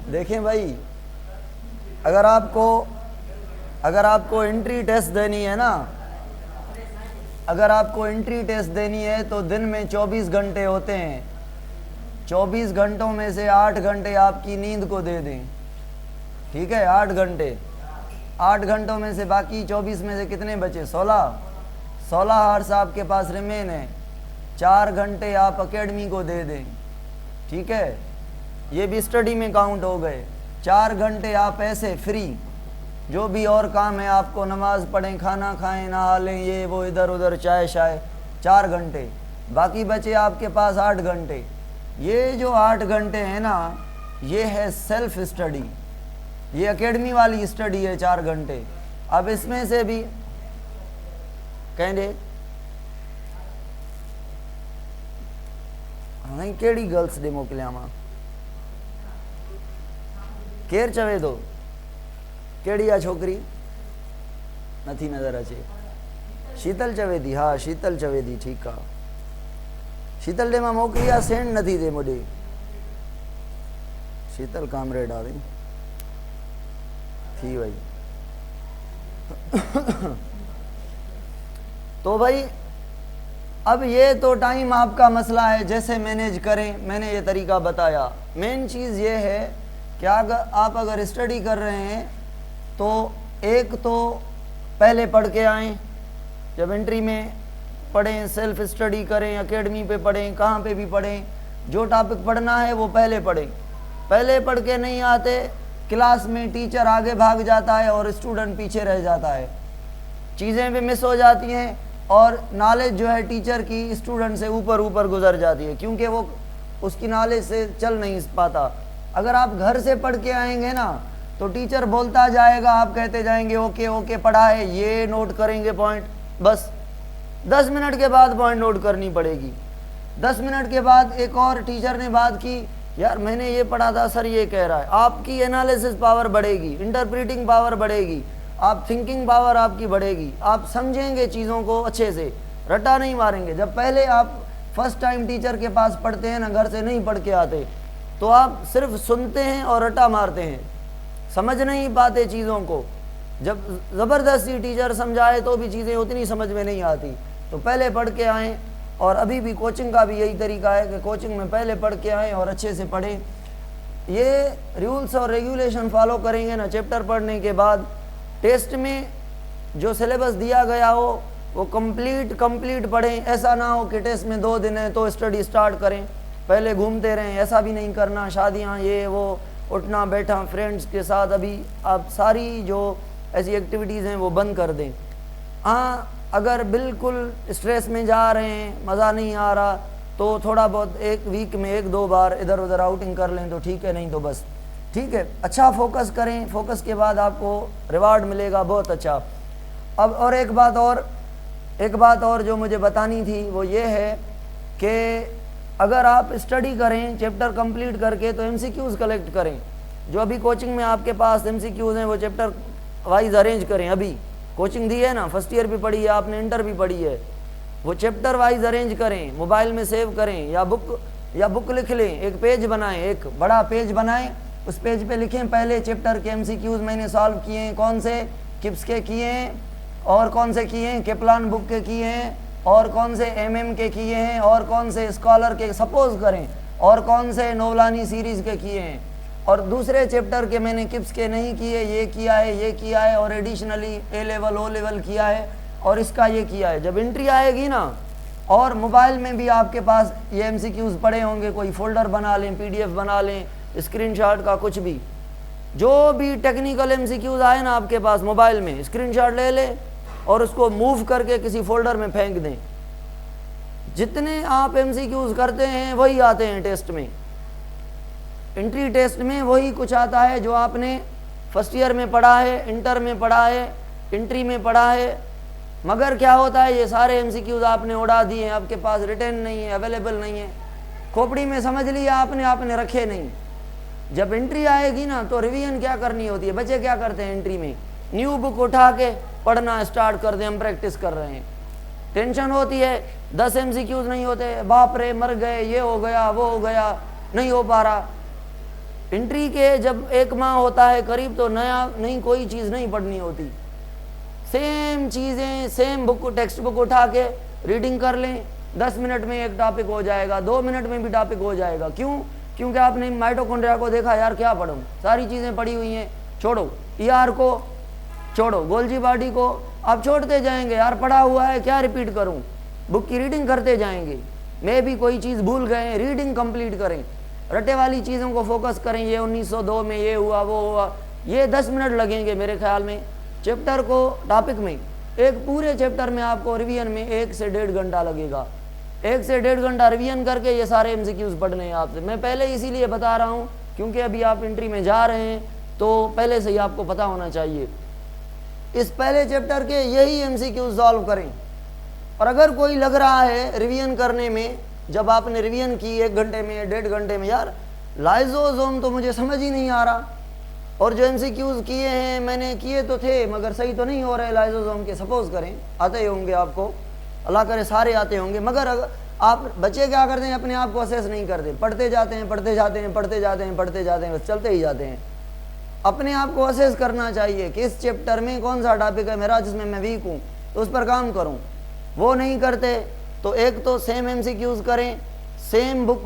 देखें भाई, अगर आपको एंट्री टेस्ट देनी है ना, अगर आपको एंट्री टेस्ट देनी है तो दिन में 24 घंटे होते हैं। 24 घंटों में से 8 घंटे आपकी नींद को दे दें, ठीक है, 8 घंटे। 8 घंटों में से बाकी 24 में से कितने बचे? 16 आवर्स आपके पास रिमेन है। 4 घंटे आप एकेडमी को दे दें, ठीक है, ये भी स्टडी में काउंट हो गए। 4 घंटे आप ऐसे फ्री, जो भी और काम है आपको, नमाज पढ़ें, खाना खाएं, नहा लें, ये वो इधर उधर चाय शाय, 4 घंटे। बाकी बचे आपके पास 8 घंटे। ये जो 8 घंटे हैं ना, ये है सेल्फ स्टडी, ये एकेडमी वाली स्टडी है 4 घंटे। अब इसमें से भी कहेंगे हाँ केड़ी गर्ल्स डे मोकलियामा केर चवे दो केड़ी आ छोकरी नथी नजर अचे? शीतल चवे थी, हाँ शीतल चवे थी, ठीक है। शीतल डे में मोकली आ सेंड नथी थे मुझे। शीतल कामरेड आ रही थी भाई। तो भाई अब ये तो टाइम आपका मसला है, जैसे मैनेज करें, मैंने ये तरीका बताया। मेन चीज़ ये है कि आप अगर स्टडी कर रहे हैं तो एक तो पहले पढ़ के आएँ, जब एंट्री में पढ़ें, सेल्फ स्टडी करें, एकेडमी पे पढ़ें, कहाँ पे भी पढ़ें, जो टॉपिक पढ़ना है वो पहले पढ़ें। पहले पढ़ के नहीं आते, क्लास में टीचर आगे भाग जाता है और स्टूडेंट पीछे रह जाता है, चीज़ें भी मिस हो जाती हैं और नॉलेज जो है टीचर की स्टूडेंट से ऊपर गुजर जाती है, क्योंकि वो उसकी नॉलेज से चल नहीं पाता। अगर आप घर से पढ़ के आएंगे ना तो टीचर बोलता जाएगा, आप कहते जाएंगे ओके ओके पढ़ा है, ये नोट करेंगे पॉइंट, बस 10 मिनट के बाद पॉइंट नोट करनी पड़ेगी। 10 मिनट के बाद एक और टीचर ने बात की, यार मैंने ये पढ़ा था सर ये कह रहा है, आपकी एनालिसिस पावर बढ़ेगी, इंटरप्रेटिंग पावर बढ़ेगी, आप थिंकिंग पावर आपकी बढ़ेगी, आप समझेंगे चीज़ों को अच्छे से, रट्टा नहीं मारेंगे। जब पहले आप फर्स्ट टाइम टीचर के पास पढ़ते हैं ना, घर से नहीं पढ़ के आते, तो आप सिर्फ सुनते हैं और रट्टा मारते हैं, समझ नहीं पाते चीज़ों को। जब ज़बरदस्ती टीचर समझाए तो भी चीज़ें उतनी समझ में नहीं आती। तो पहले पढ़ के आएँ, और अभी भी कोचिंग का भी यही तरीका है कि कोचिंग में पहले पढ़ के आएँ और अच्छे से पढ़ें। ये रूल्स और रेगुलेशन फॉलो करेंगे ना, चैप्टर पढ़ने के बाद टेस्ट में जो सिलेबस दिया गया हो वो कंप्लीट पढ़ें। ऐसा ना हो कि टेस्ट में 2 दिन है तो स्टडी स्टार्ट करें, पहले घूमते रहें, ऐसा भी नहीं करना। शादियां ये वो, उठना बैठा फ्रेंड्स के साथ, अभी आप सारी जो ऐसी एक्टिविटीज़ हैं वो बंद कर दें। हाँ, अगर बिल्कुल स्ट्रेस में जा रहे हैं, मज़ा नहीं आ रहा, तो थोड़ा बहुत एक वीक में 1-2 बार इधर उधर आउटिंग कर लें तो ठीक है, नहीं तो बस ठीक है। अच्छा फोकस करें, फोकस के बाद आपको रिवार्ड मिलेगा बहुत अच्छा। अब और एक बात और जो मुझे बतानी थी वो ये है कि अगर आप स्टडी करें चैप्टर कंप्लीट करके तो MCQs कलेक्ट करें। जो अभी कोचिंग में आपके पास MCQs हैं वो चैप्टर वाइज अरेंज करें। अभी कोचिंग दी है ना, फर्स्ट ईयर भी पढ़ी है आपने, इंटर भी पढ़ी है, वो चैप्टर वाइज अरेंज करें, मोबाइल में सेव करें या बुक लिख लें, एक पेज बनाएं, एक बड़ा पेज बनाएं, उस पेज पे लिखें पहले चैप्टर के MCQs मैंने सॉल्व किए हैं, कौन से किप्स के किए हैं और कौन से किए हैं, केपलान बुक के किए हैं और कौन से MM के किए हैं और कौन से स्कॉलर के सपोज करें और कौन से नोवलानी सीरीज़ के किए हैं, और दूसरे चैप्टर के मैंने किप्स के नहीं किए, ये किया है और additionally A level O level किया है और इसका ये किया है। जब एंट्री आएगी ना, और मोबाइल में भी आपके पास ये MCQs पड़े होंगे, कोई फोल्डर बना लें, PDF बना लें, स्क्रीनशॉट का कुछ भी, जो भी टेक्निकल MCQs आए ना आपके पास मोबाइल में, स्क्रीनशॉट ले लें और उसको मूव करके किसी फोल्डर में फेंक दें। जितने आप MCQs करते हैं वही आते हैं टेस्ट में, एंट्री टेस्ट में वही कुछ आता है जो आपने फर्स्ट ईयर में पढ़ा है, इंटर में पढ़ा है, एंट्री में पढ़ा है। मगर क्या होता है, ये सारे MCQs आपने उड़ा दिए, आपके पास रिटर्न नहीं है, अवेलेबल नहीं है, खोपड़ी में समझ लिया आपने रखे नहीं। जब एंट्री आएगी ना तो रिवीजन क्या करनी होती है, बच्चे क्या करते हैं एंट्री में, न्यू बुक उठा के पढ़ना स्टार्ट कर दें, हम प्रैक्टिस कर रहे हैं, टेंशन होती है, 10 MCQs नहीं होते, बाप रे मर गए, ये हो गया वो हो गया, नहीं हो पा रहा। एंट्री के जब 1 माह होता है करीब, तो नई कोई चीज़ नहीं पढ़नी होती, सेम चीज़ें, सेम बुक, टेक्स्ट बुक उठा के रीडिंग कर लें, 10 मिनट में एक टॉपिक हो जाएगा, 2 मिनट में भी टॉपिक हो जाएगा। क्यों? क्योंकि आपने माइटोकॉन्ड्रिया को देखा, यार क्या पढ़ूं, सारी चीज़ें पढ़ी हुई हैं, छोड़ो। ER को छोड़ो, गोल्जी बॉडी को आप छोड़ते जाएंगे, यार पढ़ा हुआ है क्या रिपीट करूं, बुक की रीडिंग करते जाएंगे। मैं भी कोई चीज़ भूल गए, रीडिंग कंप्लीट करें, रटे वाली चीज़ों को फोकस करें, ये 1902 में ये हुआ वो हुआ, ये 10 मिनट लगेंगे मेरे ख्याल में। चैप्टर को, टॉपिक में, एक पूरे चैप्टर में आपको रिवीजन में 1 से 1.5 घंटा लगेगा। 1 से 1.5 घंटा रिवीजन करके ये सारे MCQs पढ़ने हैं आपसे। मैं पहले इसीलिए बता रहा हूँ क्योंकि अभी आप एंट्री में जा रहे हैं, तो पहले से ही आपको पता होना चाहिए। इस पहले चैप्टर के यही MCQs सॉल्व करें। और अगर कोई लग रहा है रिवीजन करने में, जब आपने रिवीजन की 1 घंटे में, 1.5 घंटे में, यार लाइसोसोम तो मुझे समझ ही नहीं आ रहा, और जो MCQs किए हैं मैंने किए तो थे मगर सही तो नहीं हो रहे लाइसोसोम के, सपोज करें आते ही होंगे आपको, अल्लाह करे सारे आते होंगे, मगर अगर आप बच्चे क्या करते हैं, अपने आप को असेस नहीं करते, पढ़ते जाते हैं पढ़ते जाते हैं पढ़ते जाते हैं पढ़ते जाते हैं, बस चलते ही जाते हैं। अपने आप को असेस करना चाहिए कि इस चैप्टर में कौन सा टॉपिक है मेरा जिसमें मैं वीक हूँ, तो उस पर काम करूँ। वो नहीं करते तो एक तो सेम MCQs करें, सेम बुक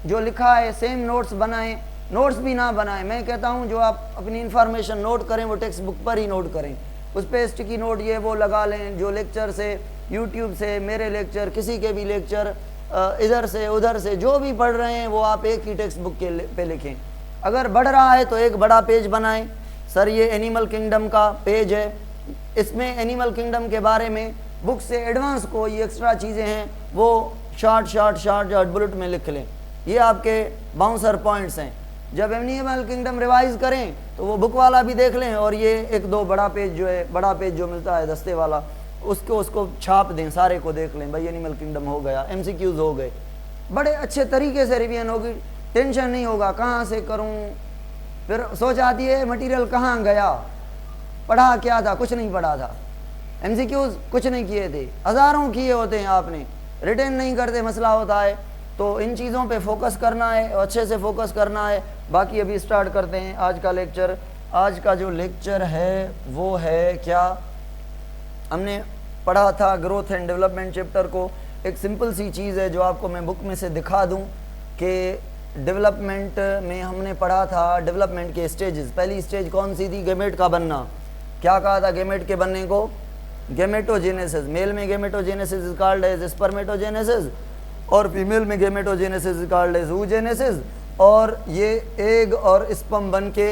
जो लिखा है सेम नोट्स बनाएं, नोट्स भी ना बनाएं। मैं कहता हूं जो आप अपनी इन्फॉर्मेशन नोट करें वो टेक्स्ट बुक पर ही नोट करें, उस पर स्टिकी नोट ये वो लगा लें, जो लेक्चर से, यूट्यूब से, मेरे लेक्चर, किसी के भी लेक्चर, इधर से उधर से जो भी पढ़ रहे हैं वो आप एक ही टेक्स्ट बुक के पे लिखें। अगर बढ़ रहा है तो एक बड़ा पेज बनाएं, सर ये एनिमल किंगडम का पेज है, इसमें एनिमल किंगडम के बारे में बुक से एडवांस कोई एक्स्ट्रा चीज़ें हैं वो शॉर्ट बुलेट में लिख लें। ये आपके बाउंसर पॉइंट्स हैं। जब एनिमल किंगडम रिवाइज करें तो वो बुक वाला भी देख लें, और ये 1-2 बड़ा पेज जो है, बड़ा पेज जो मिलता है दस्ते वाला, उसको छाप दें, सारे को देख लें, भाई एनिमल किंगडम हो गया, MCQs हो गए। बड़े अच्छे तरीके से रिवीजन होगी, टेंशन नहीं होगा कहाँ से करूँ, फिर सोच आती है मटेरियल कहाँ गया, पढ़ा क्या था, कुछ नहीं पढ़ा था, MCQs कुछ नहीं किए थे, हज़ारों किए होते हैं आपने, रिटेन नहीं करते, मसला होता है। तो इन चीज़ों पे फोकस करना है, अच्छे से फोकस करना है। बाकी अभी स्टार्ट करते हैं आज का लेक्चर। आज का जो लेक्चर है वो है क्या, हमने पढ़ा था ग्रोथ एंड डेवलपमेंट चैप्टर को। एक सिंपल सी चीज़ है जो आपको मैं बुक में से दिखा दूं कि डेवलपमेंट में हमने पढ़ा था डेवलपमेंट के स्टेजेस। पहली स्टेज कौन सी थी, गैमेट का बनना। क्या कहा था गैमेट के बनने को, गैमेटोजेनेसिस। मेल में gametogenesis is called as spermatogenesis, और फीमेल में gametogenesis is called as oogenesis। और ये एग और स्पर्म बन के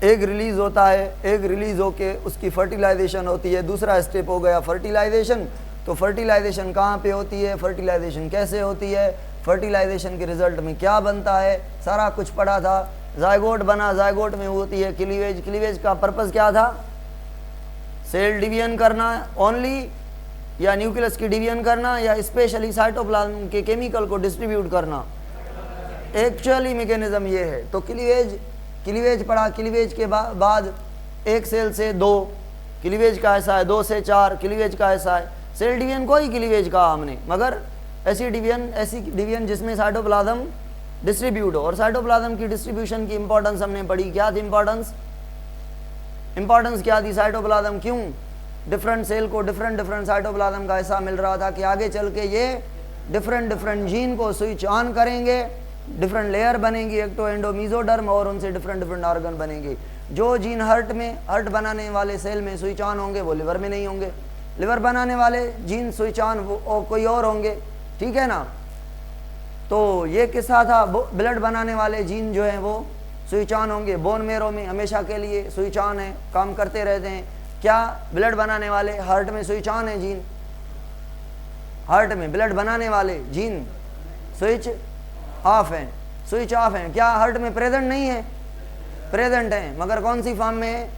एग रिलीज होता है, एग रिलीज होके उसकी फर्टिलाइजेशन होती है। दूसरा स्टेप हो गया फर्टिलाइजेशन। तो फर्टिलाइजेशन कहाँ पे होती है, फर्टिलाइजेशन कैसे होती है, फर्टिलाइजेशन के रिजल्ट में क्या बनता है, सारा कुछ पढ़ा था। जायगोट बना, जायगोट में होती है क्लीवेज। क्लीवेज का पर्पज़ क्या था, सेल डिवीजन करना ओनली, या न्यूक्लियस की डिवीजन करना, या स्पेशली साइटोप्लाज्म के केमिकल को डिस्ट्रीब्यूट करना। एक्चुअली मैकेनिज्म ये है। तो क्लीवेज पढ़ा। क्लीवेज के बाद एक सेल से 2 क्लीवेज का ऐसा है, 2 से 4 क्लीवेज का ऐसा है। सेल डिवीजन को ही क्लीवेज कहा हमने, मगर ऐसी डिवीजन जिसमें साइटोप्लाज्म डिस्ट्रीब्यूट हो। और साइटोप्लाज्म की डिस्ट्रीब्यूशन की इंपॉर्टेंस हमने पढ़ी। क्या थी इंपॉर्टेंस क्या थी साइटोप्लाज्म, क्यों डिफरेंट सेल को डिफरेंट साइटोप्लाज्म का ऐसा मिल रहा था कि आगे चल के ये डिफरेंट जीन को स्विच ऑन करेंगे, डिफरेंट लेयर बनेंगी, एक तो एंडोमीजोडर्म, और उनसे डिफरेंट ऑर्गन बनेंगे। जो जीन हार्ट बनाने वाले सेल में स्विच ऑन होंगे वो लिवर में नहीं होंगे, लिवर बनाने वाले जीन स्विच ऑन वो कोई और होंगे, ठीक है ना। तो ये किस्सा था। ब्लड बनाने वाले जीन जो हैं वो स्विच ऑन होंगे, बोन मेरो में हमेशा के लिए स्विच ऑन है, काम करते रहते हैं। क्या ब्लड बनाने वाले हार्ट में स्विच ऑन है जीन, हार्ट में ब्लड बनाने वाले जीन स्विच ऑफ हैं, स्विच ऑफ हैं। क्या हार्ट में प्रेजेंट नहीं है, प्रेजेंट हैं, मगर कौन सी फॉर्म में है,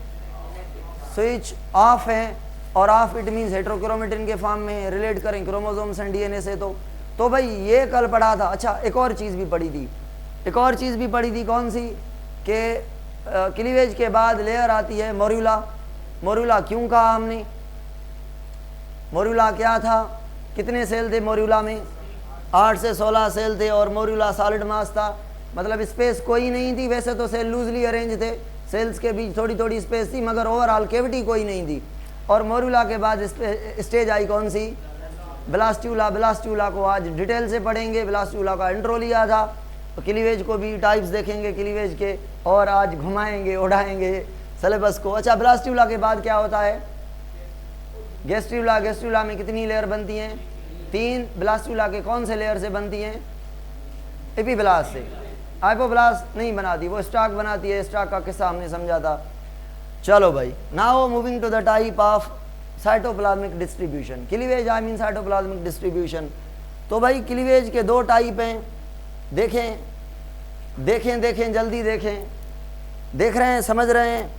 स्विच ऑफ है। और ऑफ इट मीन्स हेट्रोक्रोमेटिन के फॉर्म में रिलेट करें क्रोमोसोम्स एंड डीएनए से। तो भाई ये कल पढ़ा था। अच्छा एक और चीज़ भी पढ़ी थी, कौन सी, कि क्लीवेज के बाद लेयर आती है मोरुला। मोरुला क्यों कहा हमने, मोरुला क्या था, कितने सेल थे मोरुला में, 8 से 16 सेल थे, और मोरुला सॉलिड मास था। मतलब स्पेस कोई नहीं थी, वैसे तो सेल लूजली अरेंज थे, सेल्स के बीच थोड़ी थोड़ी स्पेस थी, मगर ओवरऑल कैविटी कोई नहीं थी। और मोरुला के बाद स्टेज आई कौन सी? ब्लास्ट्यूला। ब्लास्ट्यूला को आज डिटेल से पढ़ेंगे, ब्लास्ट्यूला का इंट्रो लिया था। तो क्लीवेज को भी टाइप्स देखेंगे क्लीवेज के, और आज घुमाएंगे उड़ाएंगे सिलेबस को। अच्छा, ब्लास्ट्यूला के बाद क्या होता है? गैस्ट्रूला। गैस्ट्रूला में कितनी लेयर बनती हैं? 3। ब्लास्ट्यूला के कौन से लेयर से बनती हैं? एपिब्लास्ट से। हाइपोब्लास्ट नहीं बनाती, वो स्टॉक बनाती है। स्टॉक का किस्सा हमने समझा था। चलो भाई, now moving to the type of cytoplasmic distribution. Cleavage I mean cytoplasmic distribution. तो भाई क्लीवेज के 2 टाइप हैं। देखें देखें देखें, जल्दी देखें। देख रहे हैं, समझ रहे हैं,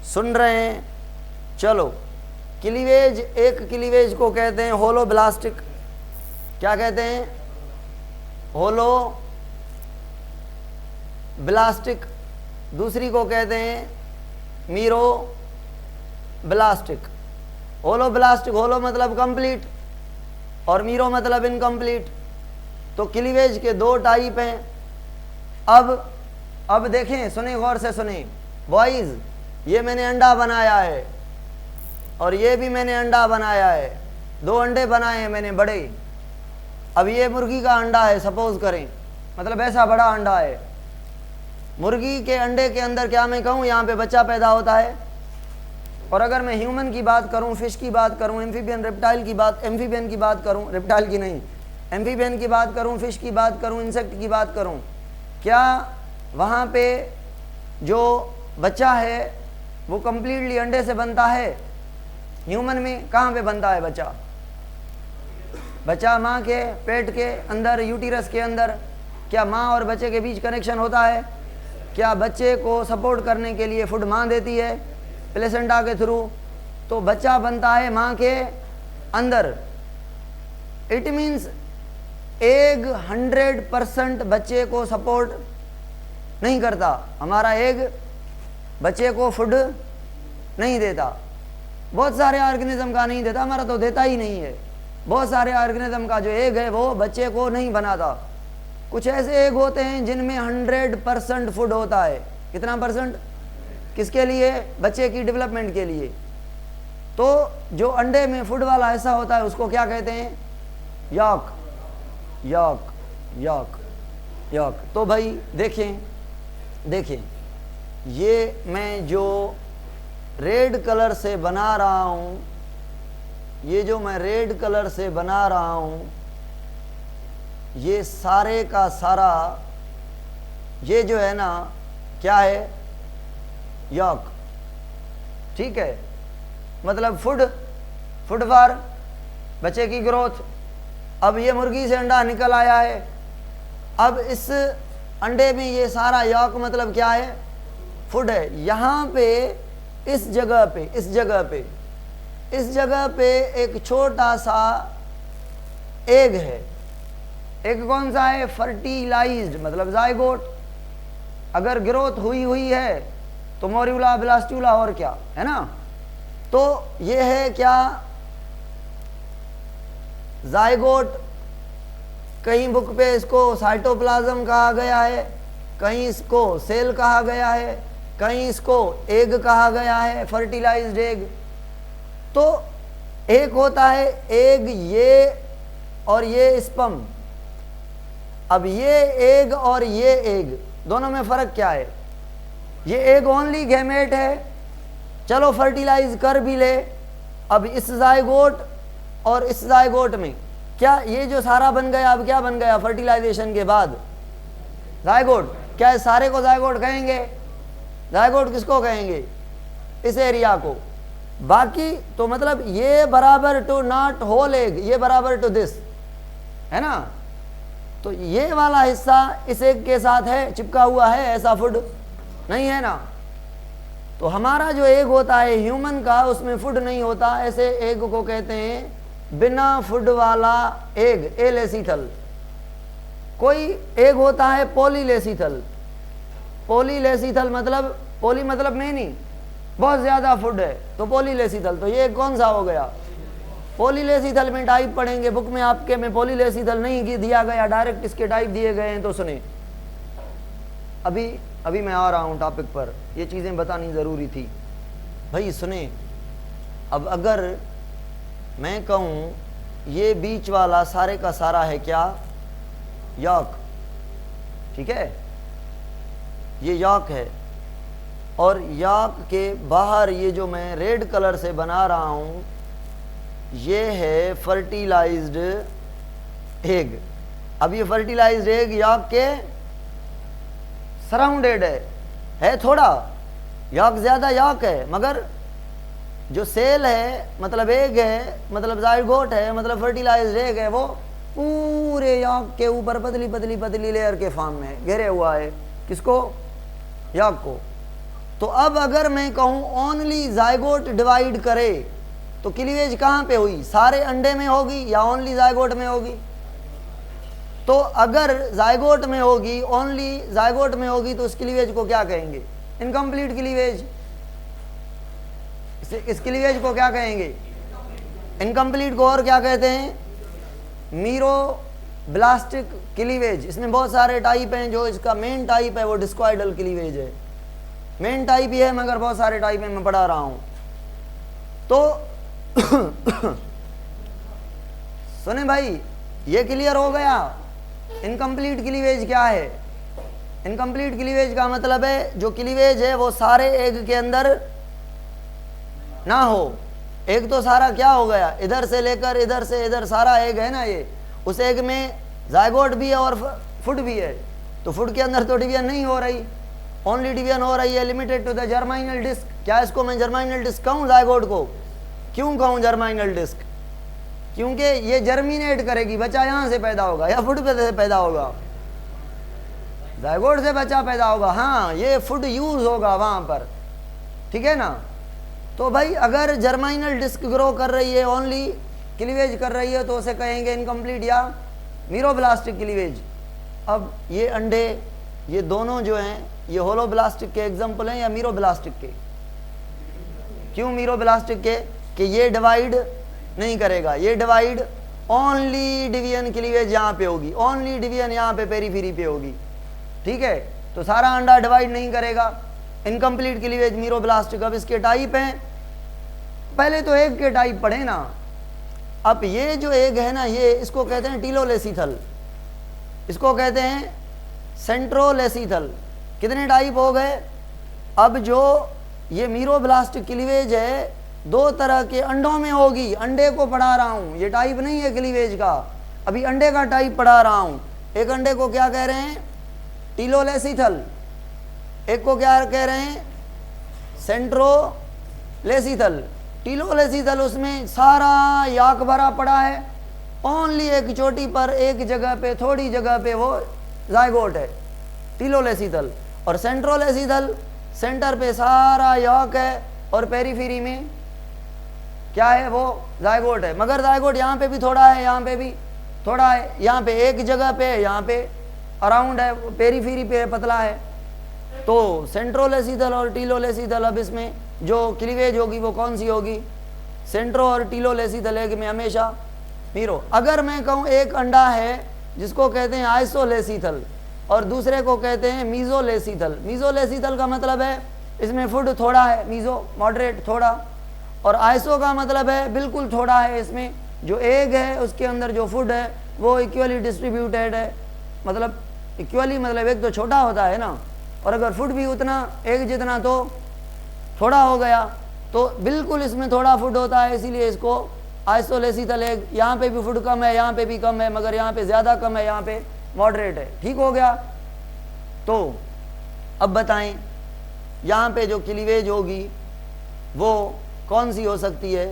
सुन रहे हैं? चलो, क्लीवेज, एक क्लीवेज को कहते हैं होलोब्लास्टिक। क्या कहते हैं? होलो ब्लास्टिक। दूसरी को कहते हैं मीरो ब्लास्टिक। होलो ब्लास्टिक, होलो मतलब कंप्लीट और मीरो मतलब इनकम्प्लीट। तो क्लीवेज के 2 टाइप हैं। अब देखें, सुने, गौर से सुने बॉयज। ये मैंने अंडा बनाया है और ये भी मैंने अंडा बनाया है। 2 अंडे बनाए हैं मैंने बड़े। अब ये मुर्गी का अंडा है, सपोज करें, मतलब ऐसा बड़ा अंडा है। मुर्गी के अंडे के अंदर क्या मैं कहूँ, यहाँ पे बच्चा पैदा होता है। और अगर मैं ह्यूमन की बात करूँ, फिश की बात करूँ, एम्फीबियन रेप्टाइल की बात, एम्फीबियन की बात करूँ, रेप्टाइल की नहीं, एम्फीबियन की बात करूँ, फिश की बात करूँ, इंसेक्ट की बात करूँ, क्या वहाँ पे जो बच्चा है वो कम्प्लीटली अंडे से बनता है? ह्यूमन में कहाँ पे बनता है बच्चा? बच्चा माँ के पेट के अंदर, यूटिरस के अंदर। क्या माँ और बच्चे के बीच कनेक्शन होता है? क्या बच्चे को सपोर्ट करने के लिए फूड माँ देती है प्लेसेंटा के थ्रू? तो बच्चा बनता है माँ के अंदर। इट मीन्स एग 100% बच्चे को सपोर्ट नहीं करता। हमारा एग बच्चे को फूड नहीं देता। बहुत सारे ऑर्गेनिज्म का नहीं देता, हमारा तो देता ही नहीं है। बहुत सारे ऑर्गेनिज्म का जो एग है वो बच्चे को नहीं बनाता। कुछ ऐसे एग होते हैं जिनमें 100% फूड होता है। कितना परसेंट? किसके लिए? बच्चे की डेवलपमेंट के लिए। तो जो अंडे में फूड वाला ऐसा होता है उसको क्या कहते हैं? यॉक। Yolk yolk yolk. तो भाई देखें देखें, ये मैं जो रेड कलर से बना रहा हूँ, ये जो मैं रेड कलर से बना रहा हूँ, ये सारे का सारा ये जो है ना, क्या है? यॉक। ठीक है, मतलब फूड फॉर बच्चे की ग्रोथ। अब ये मुर्गी से अंडा निकल आया है। अब इस अंडे में ये सारा यॉक मतलब क्या है? फूड है। यहाँ पे इस जगह पे एक छोटा सा एग है। एग कौन सा है? फर्टिलाइज्ड मतलब जायगोट। अगर ग्रोथ हुई है तो मोरुला, ब्लास्ट्यूला और क्या है ना। तो ये है क्या? जायगोट। कहीं बुक पे इसको साइटोप्लाज्म कहा गया है, कहीं इसको सेल कहा गया है, कहीं इसको एग कहा गया है, फर्टिलाइज्ड एग। तो एक होता है एग ये और ये स्पर्म। अब ये एग और ये एग दोनों में फर्क क्या है? ये एग ओनली गैमेट है, चलो फर्टिलाइज कर भी ले। अब इस जायगोट और इस जायगोट में क्या ये जो सारा बन गया, अब क्या बन गया फर्टिलाइजेशन के बाद? जायगोट। क्या इस सारे को जायगोट कहेंगे? जायगोट किसको कहेंगे? इस एरिया को। बाकी तो मतलब ये बराबर टू नॉट होल एग, ये बराबर टू दिस है ना। तो ये वाला हिस्सा इस एग के साथ है, चिपका हुआ है, ऐसा फूड नहीं है ना। तो हमारा जो एग होता है ह्यूमन का, उसमें फूड नहीं होता। ऐसे एग को कहते हैं बिना फूड वाला एग, एलेसिथल। कोई एग होता है पॉलीलेसिथल। पॉलीलेसिथल मतलब, पॉली मतलब मेनी, बहुत ज्यादा फूड है तो पॉलीलेसिथल। तो ये कौन सा हो गया? पॉलीलेसिथल में टाइप पढ़ेंगे बुक में आपके में। पॉलीलेसिथल नहीं दिया गया, डायरेक्ट इसके टाइप दिए गए हैं। तो सुने, अभी अभी मैं आ रहा हूँ टॉपिक पर, ये चीज़ें बतानी ज़रूरी थी भाई। सुने, अब अगर मैं कहूँ ये बीच वाला सारे का सारा है क्या, यॉक, ठीक है, ये यॉक है, और यॉक के बाहर ये जो मैं रेड कलर से बना रहा हूँ ये है फर्टिलाइज्ड एग। अब ये फर्टिलाइज्ड एग यॉक के सराउंडेड है थोड़ा, यॉक ज़्यादा यॉक है, मगर जो सेल है मतलब एग है मतलब जाइगोट है मतलब फर्टिलाइज्ड एग है, वो पूरे यॉक के ऊपर पतली पतली पतली लेयर के फॉर्म में घेरे हुआ है। किसको? यॉक को। तो अब अगर मैं कहूँ ओनली जाइगोट डिवाइड करे तो क्लीवेज कहाँ पे हुई? सारे अंडे में होगी या ओनली जाइगोट में होगी? तो अगर जाइगोट में होगी, ओनली जाइगोट में होगी, तो उस क्लीवेज को क्या कहेंगे? Incomplete cleavage. इस क्लीवेज को क्या कहेंगे? इनकम्प्लीट को और क्या कहते हैं? Meroblastic cleavage. इसमें बहुत सारे टाइप हैं, जो इसका मेन टाइप है वो डिस्क्वाइडल क्लीवेज है। मेन टाइप ही है मगर बहुत सारे टाइप में मैं पढ़ा रहा हूं। तो सुने भाई, ये क्लियर हो गया इनकम्प्लीट क्लीवेज क्या है। इनकम्प्लीट क्लीवेज का मतलब है जो क्लीवेज है वो सारे एग के अंदर ना हो। एग तो सारा क्या हो गया, इधर से लेकर इधर से इधर सारा एग है ना, ये उस एग में जाइगोट भी है और फुट भी है। तो फुट के अंदर तो डिवीजन नहीं हो रही, ओनली डिवीजन हो रही है लिमिटेड टू द जर्माइनल डिस्क। क्या इसको मैं जर्माइनल डिस्क कहूँ? जाइगोट को क्यों कहूँ जर्माइनल डिस्क? क्योंकि ये जर्मिनेट करेगी, बच्चा यहाँ से पैदा होगा या फुट पे से पैदा होगा? जाइगोट से बच्चा पैदा होगा। हाँ, ये फुट यूज होगा वहाँ पर, ठीक है ना। तो भाई अगर जर्माइनल डिस्क ग्रो कर रही है, ओनली क्लीवेज कर रही है, तो उसे कहेंगे इनकम्प्लीट या मीरोब्लास्टिक क्लीवेज। अब ये अंडे, ये दोनों जो हैं ये होलोब्लास्टिक के एग्जाम्पल हैं या मीरोब्लास्टिक के? क्यों मीरोब्लास्टिक के? कि ये डिवाइड नहीं करेगा, ये डिवाइड ओनली डिवीजन क्लीवेज यहाँ पे होगी, ओनली डिवीजन यहाँ पे पेरीफेरी पे होगी, ठीक है। तो सारा अंडा डिवाइड नहीं करेगा। Incomplete cleavage meroblastic. अब इसके टाइप हैं, पहले तो एग के टाइप पढ़े ना। अब ये जो एग है ना, ये इसको कहते हैं टीलोलेसिथल, इसको कहते हैं सेंट्रोलेसिथल। कितने टाइप हो गए? अब जो ये मीरोब्लास्टिक क्लीवेज है दो तरह के अंडों में होगी। अंडे को पढ़ा रहा हूं, ये टाइप नहीं है क्लीवेज का, अभी अंडे का टाइप पढ़ा रहा हूं। एक अंडे को क्या कह रहे हैं? टीलोलेसिथल। एक को क्या कह रहे हैं? सेंट्रोलेसिथल। टीलोलेसिथल उसमें सारा याक भरा पड़ा है, ओनली एक चोटी पर एक जगह पे थोड़ी जगह पे वो जाइगोट है, टीलोलेसिथल। और सेंट्रोलेसिथल सेंटर पे सारा याक है और पेरीफेरी में क्या है? वो जाइगोट है। मगर जाइगोट यहाँ पे भी थोड़ा है, यहाँ पे भी थोड़ा है, यहाँ पे एक जगह पे है, यहाँ पे अराउंड है, पेरीफेरी पे है, पतला है। तो सेंट्रोलेसिथल और टीलोलेसिथल, अब इसमें जो क्लीवेज होगी वो कौन सी होगी? सेंट्रो और टीलोलेसिथल एग में हमेशा मीरो। अगर मैं कहूँ एक अंडा है जिसको कहते हैं आइसोलेसिथल और दूसरे को कहते हैं मीजोलेसिथल। मीजोलेसिथल का मतलब है इसमें फुड थोड़ा है, मीजो मॉडरेट थोड़ा, और आइसो का मतलब है बिल्कुल थोड़ा है। इसमें जो एग है उसके अंदर जो फुड है वो इक्वली डिस्ट्रीब्यूटेड है। मतलब इक्वली मतलब एक तो छोटा होता है ना, और अगर फुड भी उतना एग जितना तो थोड़ा हो गया, तो बिल्कुल इसमें थोड़ा फुड होता है, इसीलिए इसको आइसोलेसिथल एग। यहाँ पे भी फुड कम है, यहाँ पे भी कम है, मगर यहाँ पे ज़्यादा कम है, यहाँ पे मॉडरेट है। ठीक हो गया। तो अब बताएं यहाँ पे जो क्लीवेज होगी वो कौन सी हो सकती है?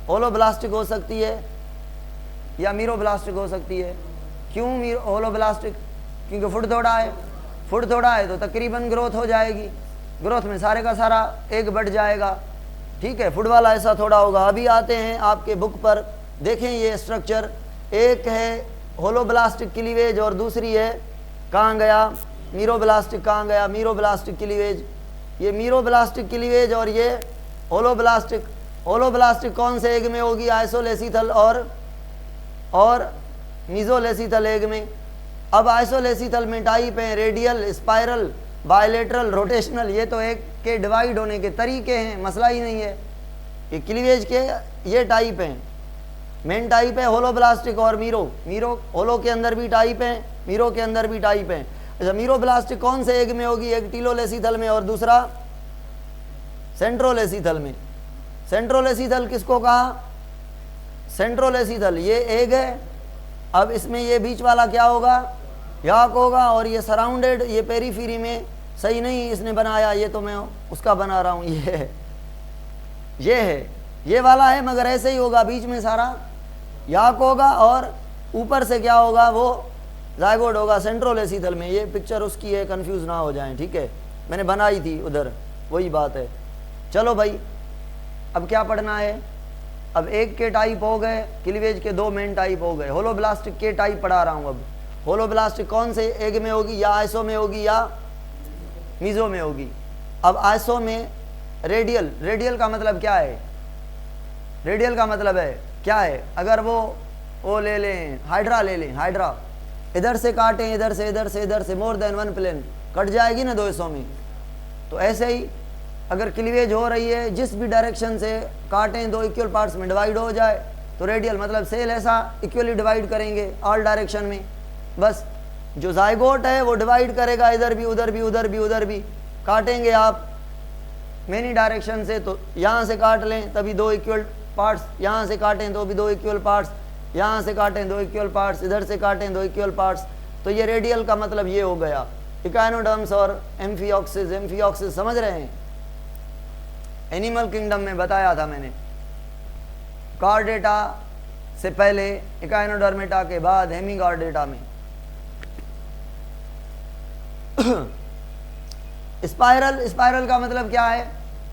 होलोब्लास्टिक हो सकती है या मीरोब्लास्टिक हो सकती है? क्यों होलोब्लास्टिक? क्योंकि फुड थोड़ा है। फुड थोड़ा है तो तकरीबन ग्रोथ हो जाएगी, ग्रोथ में सारे का सारा एग बढ़ जाएगा, ठीक है। फुड वाला ऐसा थोड़ा होगा। अभी आते हैं आपके बुक पर, देखें ये स्ट्रक्चर, एक है होलोब्लास्टिक क्लीवेज और दूसरी है, कहाँ गया मीरोब्लास्टिक, कहाँ गया मीरोब्लास्टिक क्लीवेज। ये मीरोब्लास्टिक क्लीवेज और ये होलोब्लास्टिक। होलोब्लास्टिक कौन से एग में होगी? आइसोलेसिथल और मीजोलेसिथल एग में। अब आइसोलेसीथल में टाइप हैं रेडियल, स्पाइरल, बायलेटरल, रोटेशनल। ये तो एक के डिवाइड होने के तरीके हैं, मसला ही नहीं है। ये क्लीवेज के ये टाइप हैं। मेन टाइप है होलोब्लास्टिक और मीरो। मीरो होलो के अंदर भी टाइप है, मीरो के अंदर भी टाइप है। अच्छा, मीरोब्लास्टिक कौन से एग में होगी? एक टीलोलेसीथल में और दूसरा सेंट्रोलेसीथल में। सेंट्रोलेसीथल किसको कहा? सेंट्रोलेसीथल ये एग है। अब इसमें ये बीच वाला क्या होगा? याक होगा। और ये सराउंडेड, ये पेरीफेरी में सही नहीं इसने बनाया, ये तो मैं उसका बना रहा हूँ। ये है, ये वाला है, मगर ऐसे ही होगा। बीच में सारा याक होगा और ऊपर से क्या होगा? वो जायगोट होगा सेंट्रोलेसीथल में। ये पिक्चर उसकी है, कंफ्यूज ना हो जाएं, ठीक है? मैंने बनाई थी उधर, वही बात है। चलो भाई, अब क्या पढ़ना है? अब एक के टाइप हो गए, क्लीवेज के दो मेन टाइप हो गए। होलोब्लास्टिक के टाइप पढ़ा रहा हूँ अब। होलोब्लास्टिक कौन से एग में होगी? या आइसो में होगी या मीजो में होगी। अब आइसो में रेडियल, रेडियल का मतलब क्या है? रेडियल का मतलब है क्या है? अगर वो ले लें, हाइड्रा ले लें, हाइड्रा, इधर से काटें, इधर से, इधर से, इधर से, more than one plane, cut जाएगी ना 2 हिस्सों में। तो ऐसे ही अगर क्लीवेज हो रही है, जिस भी डायरेक्शन से काटें, 2 इक्वल पार्ट्स में डिवाइड हो जाए तो रेडियल। मतलब सेल ऐसा इक्वली डिवाइड करेंगे ऑल डायरेक्शन में। बस जो जायगोट है वो डिवाइड करेगा इधर भी, उधर भी, उधर भी, उधर भी। काटेंगे आप मेनी डायरेक्शन से, तो यहाँ से काट लें तभी 2 इक्वल पार्ट्स, यहाँ से काटें तो भी 2 इक्वल पार्ट्स, यहाँ से काटें 2 इक्वल पार्ट्स, इधर से काटें 2 इक्वल पार्ट्स। तो ये रेडियल का मतलब ये हो गया। इकाइनोडर्म्स और एम्फिऑक्सिस, एम्फिऑक्सिस समझ रहे हैं? एनिमल किंगडम में बताया था मैंने, कार्डेटा से पहले, इकाइनोडर्मेटा के बाद हेमिगार्डेटा में। स्पाइरल, स्पाइरल का मतलब क्या है?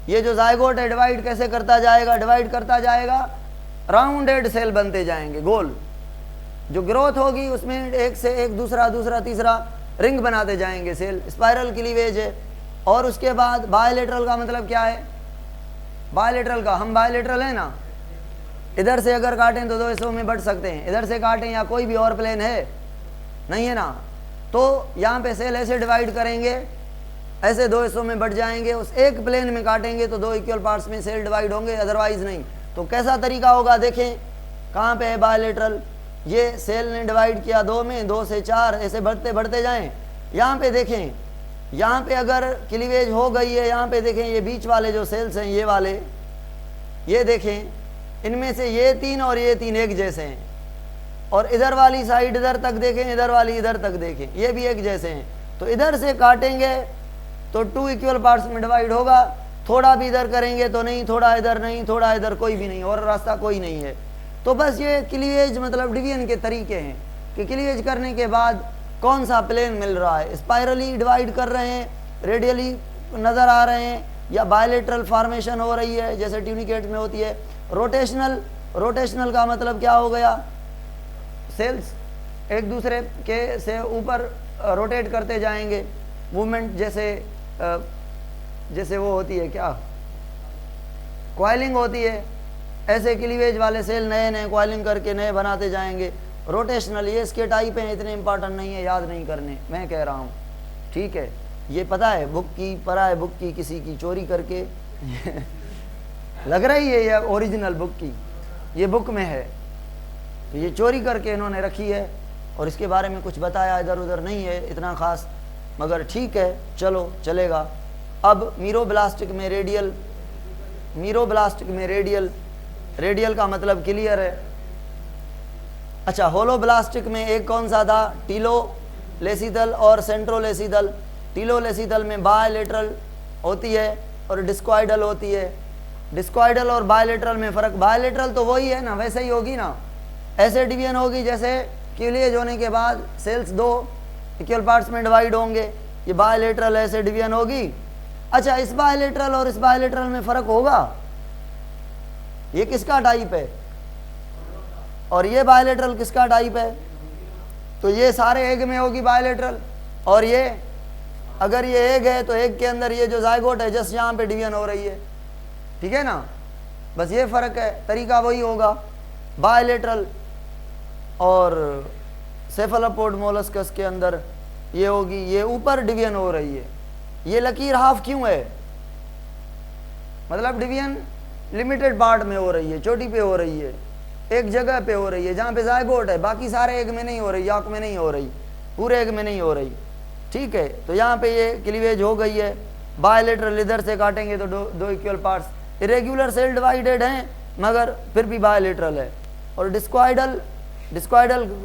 ये जो जायगोट है डिवाइड कैसे करता जाएगा? डिवाइड करता जाएगा, राउंडेड सेल बनते जाएंगे, गोल। जो ग्रोथ होगी उसमें एक से एक, दूसरा, दूसरा, तीसरा रिंग बनाते जाएंगे सेल। स्पाइरल क्लीवेज है। और उसके बाद बायलेटरल का मतलब क्या है? बायलेटरल का, हम बायलेटरल है ना, इधर से अगर काटें तो 2 हिस्सों में बढ़ सकते हैं, इधर से काटें या कोई भी और प्लेन है नहीं है ना, तो यहाँ पे सेल ऐसे डिवाइड करेंगे, ऐसे 2 हिस्सों में बढ़ जाएंगे। उस एक प्लेन में काटेंगे तो 2 इक्वल पार्ट्स में सेल डिवाइड होंगे, अदरवाइज नहीं। तो कैसा तरीका होगा देखें, कहाँ पे है बायलेटरल? ये सेल ने डिवाइड किया 2 में, 2 से 4, ऐसे बढ़ते बढ़ते जाएं। यहाँ पे देखें, यहाँ पे अगर क्लीवेज हो गई है, यहाँ पे देखें ये बीच वाले जो सेल्स हैं, ये वाले, ये देखें, इनमें से ये 3 और ये 3 एक जैसे हैं। और इधर वाली साइड इधर तक देखें, इधर वाली इधर तक देखें, ये भी एक जैसे हैं। तो इधर से काटेंगे तो 2 इक्वल पार्ट्स में डिवाइड होगा। थोड़ा भी इधर करेंगे तो नहीं, थोड़ा इधर नहीं, थोड़ा इधर, कोई भी नहीं, और रास्ता कोई नहीं है। तो बस ये क्लीवेज मतलब डिवीजन के तरीके हैं कि क्लीवेज करने के बाद कौन सा प्लेन मिल रहा है। स्पाइरली डिवाइड कर रहे हैं, रेडियली नज़र आ रहे हैं, या बायलेटरल फॉर्मेशन हो रही है जैसे ट्यूनिकेट में होती है। रोटेशनल, रोटेशनल का मतलब क्या हो गया? सेल्स एक दूसरे के से ऊपर रोटेट करते जाएंगे, मूवमेंट जैसे वो होती है क्या, कॉइलिंग होती है, ऐसे क्लीवेज वाले सेल नए नए कॉइलिंग करके नए बनाते जाएंगे। रोटेशनल, ये इसके टाइप हैं, इतने इंपॉर्टेंट नहीं है, याद नहीं करने, मैं कह रहा हूँ, ठीक है? ये पता है, बुक की पढ़ा है, बुक की किसी की चोरी करके लग रही है ये ओरिजिनल बुक की, ये बुक में है, तो ये चोरी करके इन्होंने रखी है और इसके बारे में कुछ बताया इधर उधर नहीं है इतना ख़ास, मगर ठीक है, चलो चलेगा। अब मीरोब्लास्टिक में रेडियल, मीरोब्लास्टिक में रेडियल, रेडियल का मतलब क्लियर है। अच्छा, होलोब्लास्टिक में एक कौन सा था? टीलोलेसीथल और सेंट्रोलेसीथल। टीलोलेसीथल में बायलेटरल होती है और डिस्क्वाइडल होती है। डिस्क्वाइडल और बायलेटरल में फ़र्क, बायलेटरल तो वही है ना, वैसे ही होगी ना, ऐसे डिवीजन होगी जैसे क्लीवेज होने के बाद सेल्स 2 इक्वल पार्ट्स में डिवाइड होंगे, ये बायलेटरल ऐसे डिवीजन होगी। अच्छा, इस बायलेटरल और इस बायलेटरल में फ़र्क होगा? ये किसका टाइप है और ये बायलेटरल किसका टाइप है? तो ये सारे एग में होगी बायलेटरल, और ये अगर ये एग है तो एग के अंदर ये जो जायगोट है जस्ट यहाँ पे डिवीजन हो रही है, ठीक है ना, बस ये फ़र्क है, तरीका वही होगा। बायलेटरल और सेफलोपोड मोलस्कस के अंदर ये होगी, ये ऊपर डिवीजन हो रही है। ये लकीर हाफ क्यों है? मतलब डिवीजन लिमिटेड पार्ट में हो रही है, चोटी पे हो रही है, एक जगह पे हो रही है जहाँ पे जायगोट है, बाकी सारे एग में नहीं हो रही, याक में नहीं हो रही, पूरे एग में नहीं हो रही। ठीक है, तो यहाँ पे ये क्लीवेज हो गई है। बायलेटरल इधर से काटेंगे तो दो equal parts. Irregular cell divided हैं मगर फिर भी बायलेटरल है। और डिस्क्वाइडल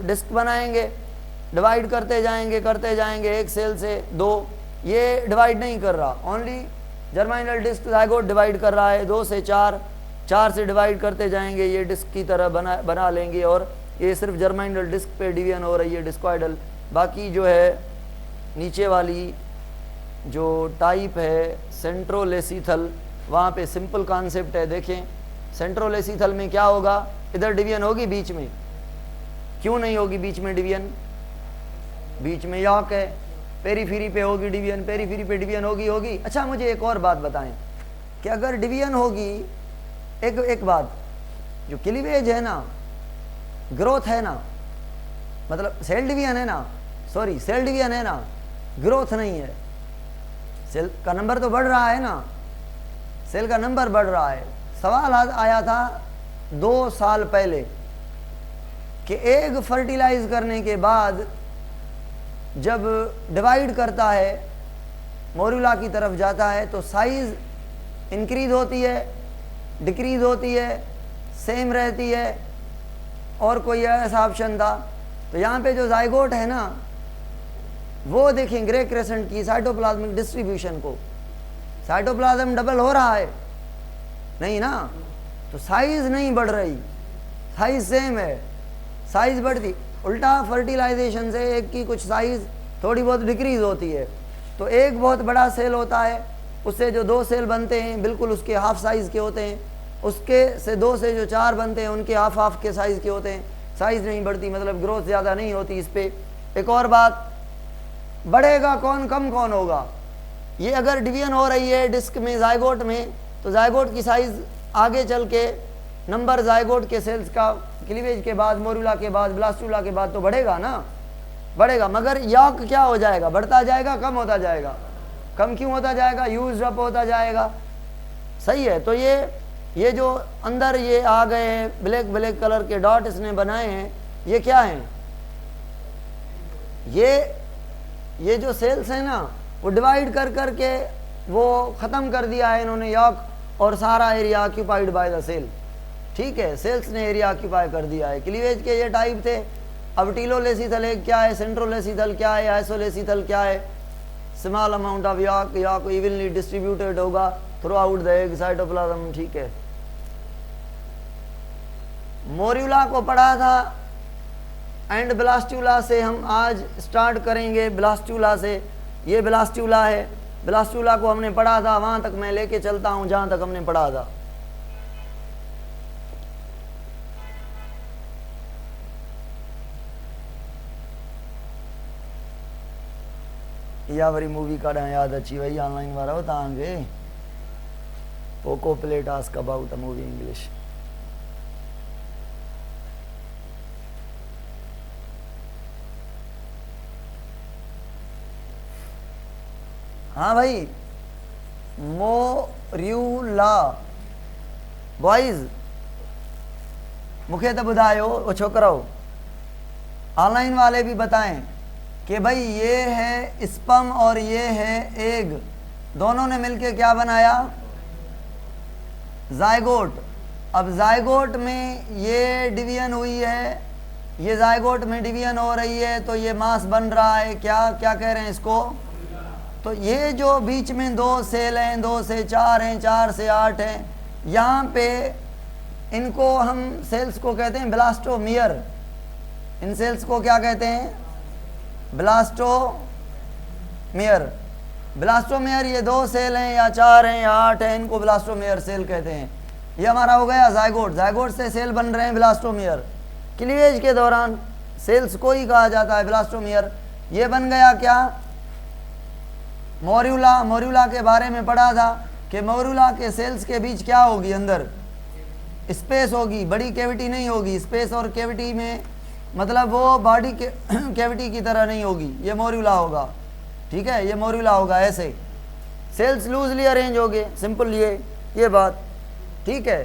डिस्क बनाएंगे, डिवाइड करते जाएंगे एक सेल से दो, ये डिवाइड नहीं कर रहा, ओनली जर्माइनल डिस्क जायगोट डिवाइड कर रहा है 2 से 4, 4 से डिवाइड करते जाएंगे, ये डिस्क की तरह बना लेंगे। और ये सिर्फ जर्माइनल डिस्क पे डिवीजन हो रही है डिस्क्वाइडल। बाकी जो है नीचे वाली जो टाइप है सेंट्रोलेसीथल, वहाँ पे सिंपल कॉन्सेप्ट है। देखें सेंट्रोलेसीथल में क्या होगा, इधर डिवीजन होगी बीच में, क्यों नहीं होगी बीच में डिवीजन? बीच में याक है। पेरीफेरी पे होगी डिवीजन, पेरीफेरी पे डिवीजन होगी। अच्छा मुझे एक और बात बताएं कि अगर डिवीजन होगी, एक बात, जो क्लीवेज है ना, ग्रोथ है ना, मतलब सेल डिवीजन है ना, सॉरी सेल डिवीजन है ना, ग्रोथ नहीं है। सेल का नंबर तो बढ़ रहा है ना, सेल का नंबर बढ़ रहा है। सवाल आया था 2 साल पहले कि एग फर्टिलाइज करने के बाद जब डिवाइड करता है, मोरुला की तरफ जाता है, तो साइज इंक्रीज होती है, डिक्रीज होती है, सेम रहती है, और कोई ऐसा ऑप्शन था? तो यहाँ पे जो जाइगोट है ना, वो देखें ग्रे क्रेसेंट की साइटोप्लाज्मिक डिस्ट्रीब्यूशन को, साइटोप्लाज्म डबल हो रहा है नहीं ना, तो साइज नहीं बढ़ रही, साइज सेम है, साइज बढ़ती। उल्टा फर्टिलाइजेशन से एक की कुछ साइज थोड़ी बहुत डिक्रीज होती है। तो एक बहुत बड़ा सेल होता है, उससे जो 2 सेल बनते हैं बिल्कुल उसके हाफ साइज के होते हैं, उसके से 2 से जो 4 बनते हैं उनके हाफ के साइज के होते हैं, साइज नहीं बढ़ती, मतलब ग्रोथ ज़्यादा नहीं होती इस पे। एक और बात, बढ़ेगा कौन कम कौन होगा? ये अगर डिवीजन हो रही है डिस्क में जायगोट में, तो जायगोट की साइज आगे चल के नंबर जायगोट के सेल्स का क्लीवेज के बाद, मोरुला के बाद, ब्लास्टुला के बाद तो बढ़ेगा ना, बढ़ेगा। मगर याक क्या हो जाएगा? बढ़ता जाएगा, कम होता जाएगा। कम क्यों होता जाएगा? यूज अप होता जाएगा। सही है। तो ये जो अंदर ये आ गए हैं ब्लैक कलर के डॉट इसने बनाए हैं, ये क्या हैं? ये जो सेल्स हैं ना, वो डिवाइड कर के वो ख़त्म कर दिया है इन्होंने याक, और सारा area occupied by the cell. ठीक है, सेल्स ने एरिया ऑक्यूपाई कर दिया है। क्लीवेज के ये टाइप थे। अब टीलोलेसीथल एक क्या है, सेंट्रोलेसीथल क्या है, आइसोलेसीथल क्या है? Small amount of yolk evenly distributed होगा throughout the egg cytoplasm. ठीक है, मोरुला को पढ़ा था, एंड ब्लास्टुला से हम आज स्टार्ट करेंगे। ब्लास्टुला से, ये ब्लास्टुला है, ब्लास्टुला को हमने पढ़ा था, वहां तक मैं लेके चलता हूं जहां तक हमने पढ़ा था। या वरी मूवी का याद अची वही ऑनलाइन वारा हो तव्हांखे। Poco plate ask about a movie English. हाँ भाई, मोरुला बॉयज मूंखे तो ॿुधायो, वो छोकरो ऑनलाइन वाले भी बताएं कि भाई ये है स्पर्म और ये है एग, दोनों ने मिलके क्या बनाया? जायगोट। अब जायगोट में ये डिवीजन हुई है, ये जायगोट में डिवीजन हो रही है, तो ये मास बन रहा है, क्या कह रहे हैं इसको? तो ये जो बीच में 2 सेल हैं, 2 से 4 हैं, 4 से 8 हैं, यहाँ पे इनको हम सेल्स को कहते हैं ब्लास्टोमियर। इन सेल्स को क्या कहते हैं? ब्लास्टोमियर। ब्लास्टोमियर ये 2 सेल हैं या 4 हैं या 8 हैं, इनको ब्लास्टोमियर सेल कहते हैं। ये हमारा हो गया जायगोट। जायगोट से सेल बन रहे हैं ब्लास्टोमियर। क्लीवेज के दौरान सेल्स को ही कहा जाता है ब्लास्टोमियर। ये बन गया क्या? मोरुला। मोरुला के बारे में पढ़ा था कि मोरुला के सेल्स के बीच क्या होगी? अंदर स्पेस होगी, बड़ी कैविटी नहीं होगी। स्पेस और कैविटी में मतलब वो बॉडी के कैविटी की तरह नहीं होगी, ये मोर्यूला होगा, ठीक है, ये मोर्यूला होगा ऐसे। सेल्स लूजली अरेंज होंगे, सिंपल ये बात, ठीक है।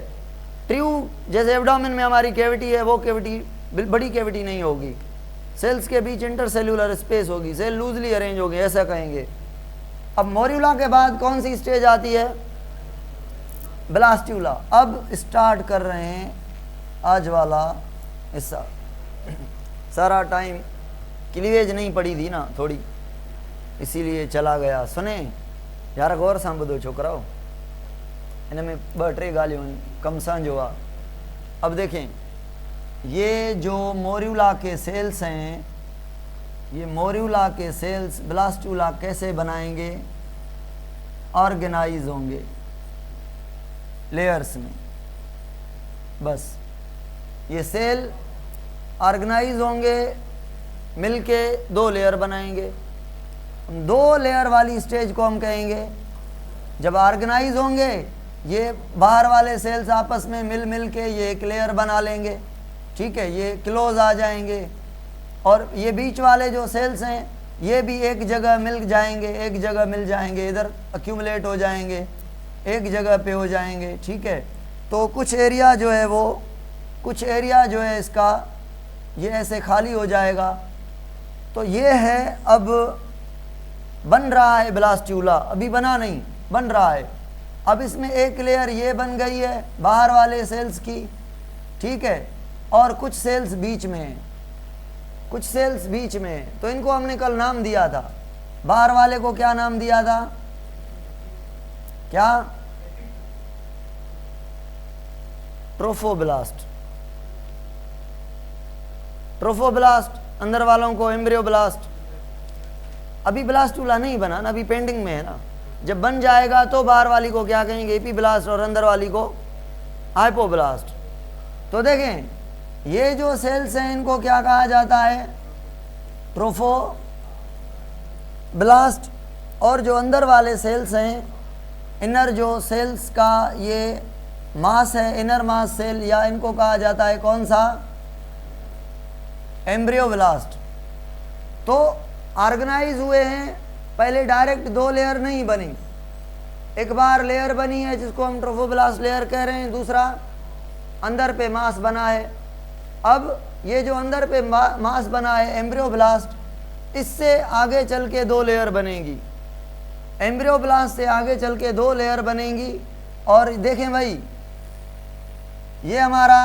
ट्रू जैसे एब्डोमेन में हमारी कैविटी है, वो कैविटी बड़ी कैविटी नहीं होगी, सेल्स के बीच इंटरसेल्यूलर स्पेस होगी, सेल लूजली अरेंज होगी, ऐसा कहेंगे। अब मोर्यूला के बाद कौन सी स्टेज आती है? ब्लास्ट्यूला। अब स्टार्ट कर रहे हैं आज वाला हिस्सा। सारा टाइम क्लीवेज नहीं पड़ी थी ना थोड़ी, इसीलिए चला गया। सुने यार, गौर सां ॿुधो छोकराओ, इनमें 2-3 ॻाल्हियूं कम समझ हुआ। अब देखें, ये जो मोर्यूला के सेल्स हैं, ये मोर्यूला के सेल्स ब्लास्ट्यूला कैसे बनाएंगे? ऑर्गेनाइज होंगे लेयर्स में, बस ये सेल ऑर्गेनाइज होंगे, मिलके 2 लेयर बनाएंगे। 2 लेयर वाली स्टेज को हम कहेंगे, जब ऑर्गेनाइज होंगे ये बाहर वाले सेल्स आपस में मिल के ये एक लेयर बना लेंगे, ठीक है, ये क्लोज आ जाएंगे। और ये बीच वाले जो सेल्स हैं ये भी एक जगह मिल जाएंगे, एक जगह मिल जाएंगे, इधर अक्यूमुलेट हो जाएंगे, एक जगह पे हो जाएंगे, ठीक है। तो कुछ एरिया जो है वो, कुछ एरिया जो है इसका ये ऐसे खाली हो जाएगा। तो ये है, अब बन रहा है ब्लास्ट्यूला, अभी बना नहीं, बन रहा है। अब इसमें एक लेयर ये बन गई है बाहर वाले सेल्स की, ठीक है, और कुछ सेल्स बीच में हैं, कुछ सेल्स बीच में हैं। तो इनको हमने कल नाम दिया था, बाहर वाले को क्या नाम दिया था? क्या? ट्रोफोब्लास्ट। ट्रोफोब्लास्ट, अंदर वालों को एम्ब्रियोब्लास्ट। अभी ब्लास्टूला नहीं बना ना, अभी पेंडिंग में है ना। जब बन जाएगा तो बाहर वाली को क्या कहेंगे? एपीब्लास्ट, और अंदर वाली को हाइपोब्लास्ट। तो देखें, ये जो सेल्स हैं इनको क्या कहा जाता है? ट्रोफोब्लास्ट। और जो अंदर वाले सेल्स हैं, इनर जो सेल्स का ये मास है, इनर मास सेल, या इनको कहा जाता है कौन सा? एम्ब्रियोब्लास्ट। तो ऑर्गेनाइज हुए हैं, पहले डायरेक्ट 2 लेयर नहीं बनी, एक बार लेयर बनी है जिसको हम ट्रोफोब्लास्ट लेयर कह रहे हैं, दूसरा अंदर पे मास बना है। अब ये जो अंदर पे मास बना है एम्ब्रियोब्लास्ट, इससे आगे चल के 2 लेयर बनेगी, एम्ब्रियोब्लास्ट से आगे चल के 2 लेयर बनेंगी। और देखें भाई, ये हमारा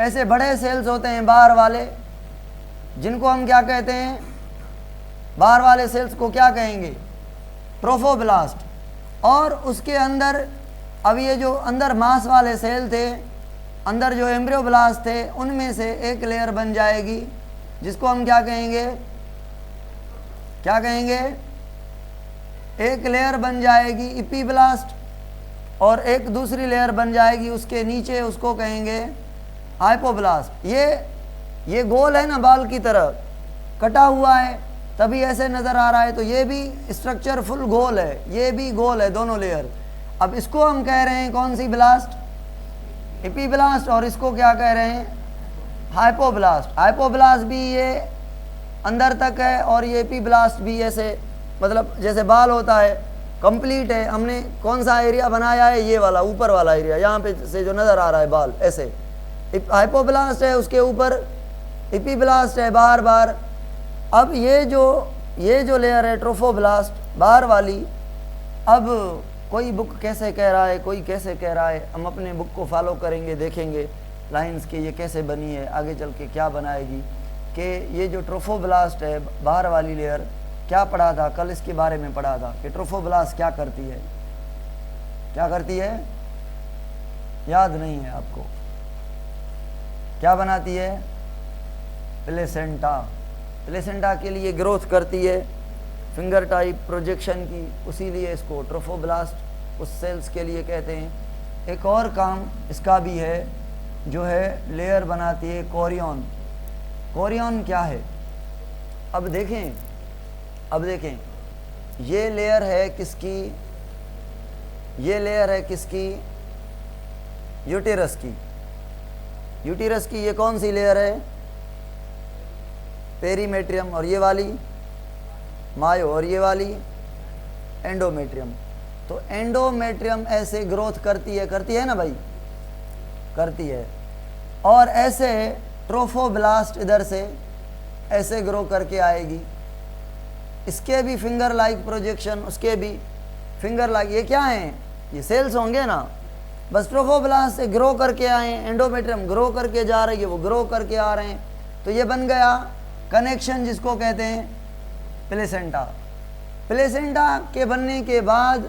ऐसे बड़े सेल्स होते हैं बाहर वाले, जिनको हम क्या कहते हैं? बाहर वाले सेल्स को क्या कहेंगे? ट्रोफोब्लास्ट। और उसके अंदर अब ये जो अंदर मास वाले सेल थे, अंदर जो एम्ब्रियोब्लास्ट थे, उनमें से एक लेयर बन जाएगी जिसको हम क्या कहेंगे? क्या कहेंगे? एक लेयर बन जाएगी एपीब्लास्ट, और एक दूसरी लेयर बन जाएगी उसके नीचे, उसको कहेंगे हाइपोब्लास्ट। ये गोल है ना, बाल की तरह कटा हुआ है, तभी ऐसे नज़र आ रहा है। तो ये भी स्ट्रक्चर फुल गोल है, ये भी गोल है, दोनों लेयर। अब इसको हम कह रहे हैं कौन सी ब्लास्ट? एपीब्लास्ट। और इसको क्या कह रहे हैं? हाइपोब्लास्ट। हाइपोब्लास्ट भी ये अंदर तक है, और ये एपीब्लास्ट भी ऐसे, मतलब जैसे बाल होता है, कंप्लीट है। हमने कौन सा एरिया बनाया है? ये वाला ऊपर वाला एरिया, यहाँ पे से जो नज़र आ रहा है बाल, ऐसे हाइपोब्लास्ट है, उसके ऊपर एपीब्लास्ट है बार बार। अब ये जो लेयर है ट्रोफोब्लास्ट बाहर वाली, अब कोई बुक कैसे कह रहा है, कोई कैसे कह रहा है, हम अपने बुक को फॉलो करेंगे, देखेंगे लाइंस के ये कैसे बनी है, आगे चल के क्या बनाएगी। कि ये जो ट्रोफोब्लास्ट है बाहर वाली लेयर, क्या पढ़ा था कल? इसके बारे में पढ़ा था कि ट्रोफोब्लास्ट क्या करती है, क्या करती है? याद नहीं है आपको? क्या बनाती है? प्लेसेंटा। प्लेसेंटा के लिए ग्रोथ करती है, फिंगर टाइप प्रोजेक्शन की, उसीलिए इसको ट्रोफोब्लास्ट उस सेल्स के लिए कहते हैं। एक और काम इसका भी है, जो है लेयर बनाती है कोरियन। कोरियन क्या है? अब देखें, ये लेयर है किसकी? ये लेयर है किसकी? यूटेरस की। यूटेरस की ये कौन सी लेयर है? पेरीमेट्रियम। और ये वाली मायो, और ये वाली एंडोमेट्रियम। तो एंडोमेट्रियम ऐसे ग्रोथ करती है ना भाई, करती है। और ऐसे ट्रोफोब्लास्ट इधर से ऐसे ग्रो करके आएगी। इसके भी फिंगर लाइक प्रोजेक्शन, उसके भी फिंगर लाइक। ये क्या हैं? ये सेल्स होंगे ना। बस ट्रोफोब्लास्ट से ग्रो करके आए, एंडोमेट्रियम ग्रो करके जा रही है, वो ग्रो करके आ रहे हैं। तो ये बन गया कनेक्शन, जिसको कहते हैं प्लेसेंटा। प्लेसेंटा के बनने के बाद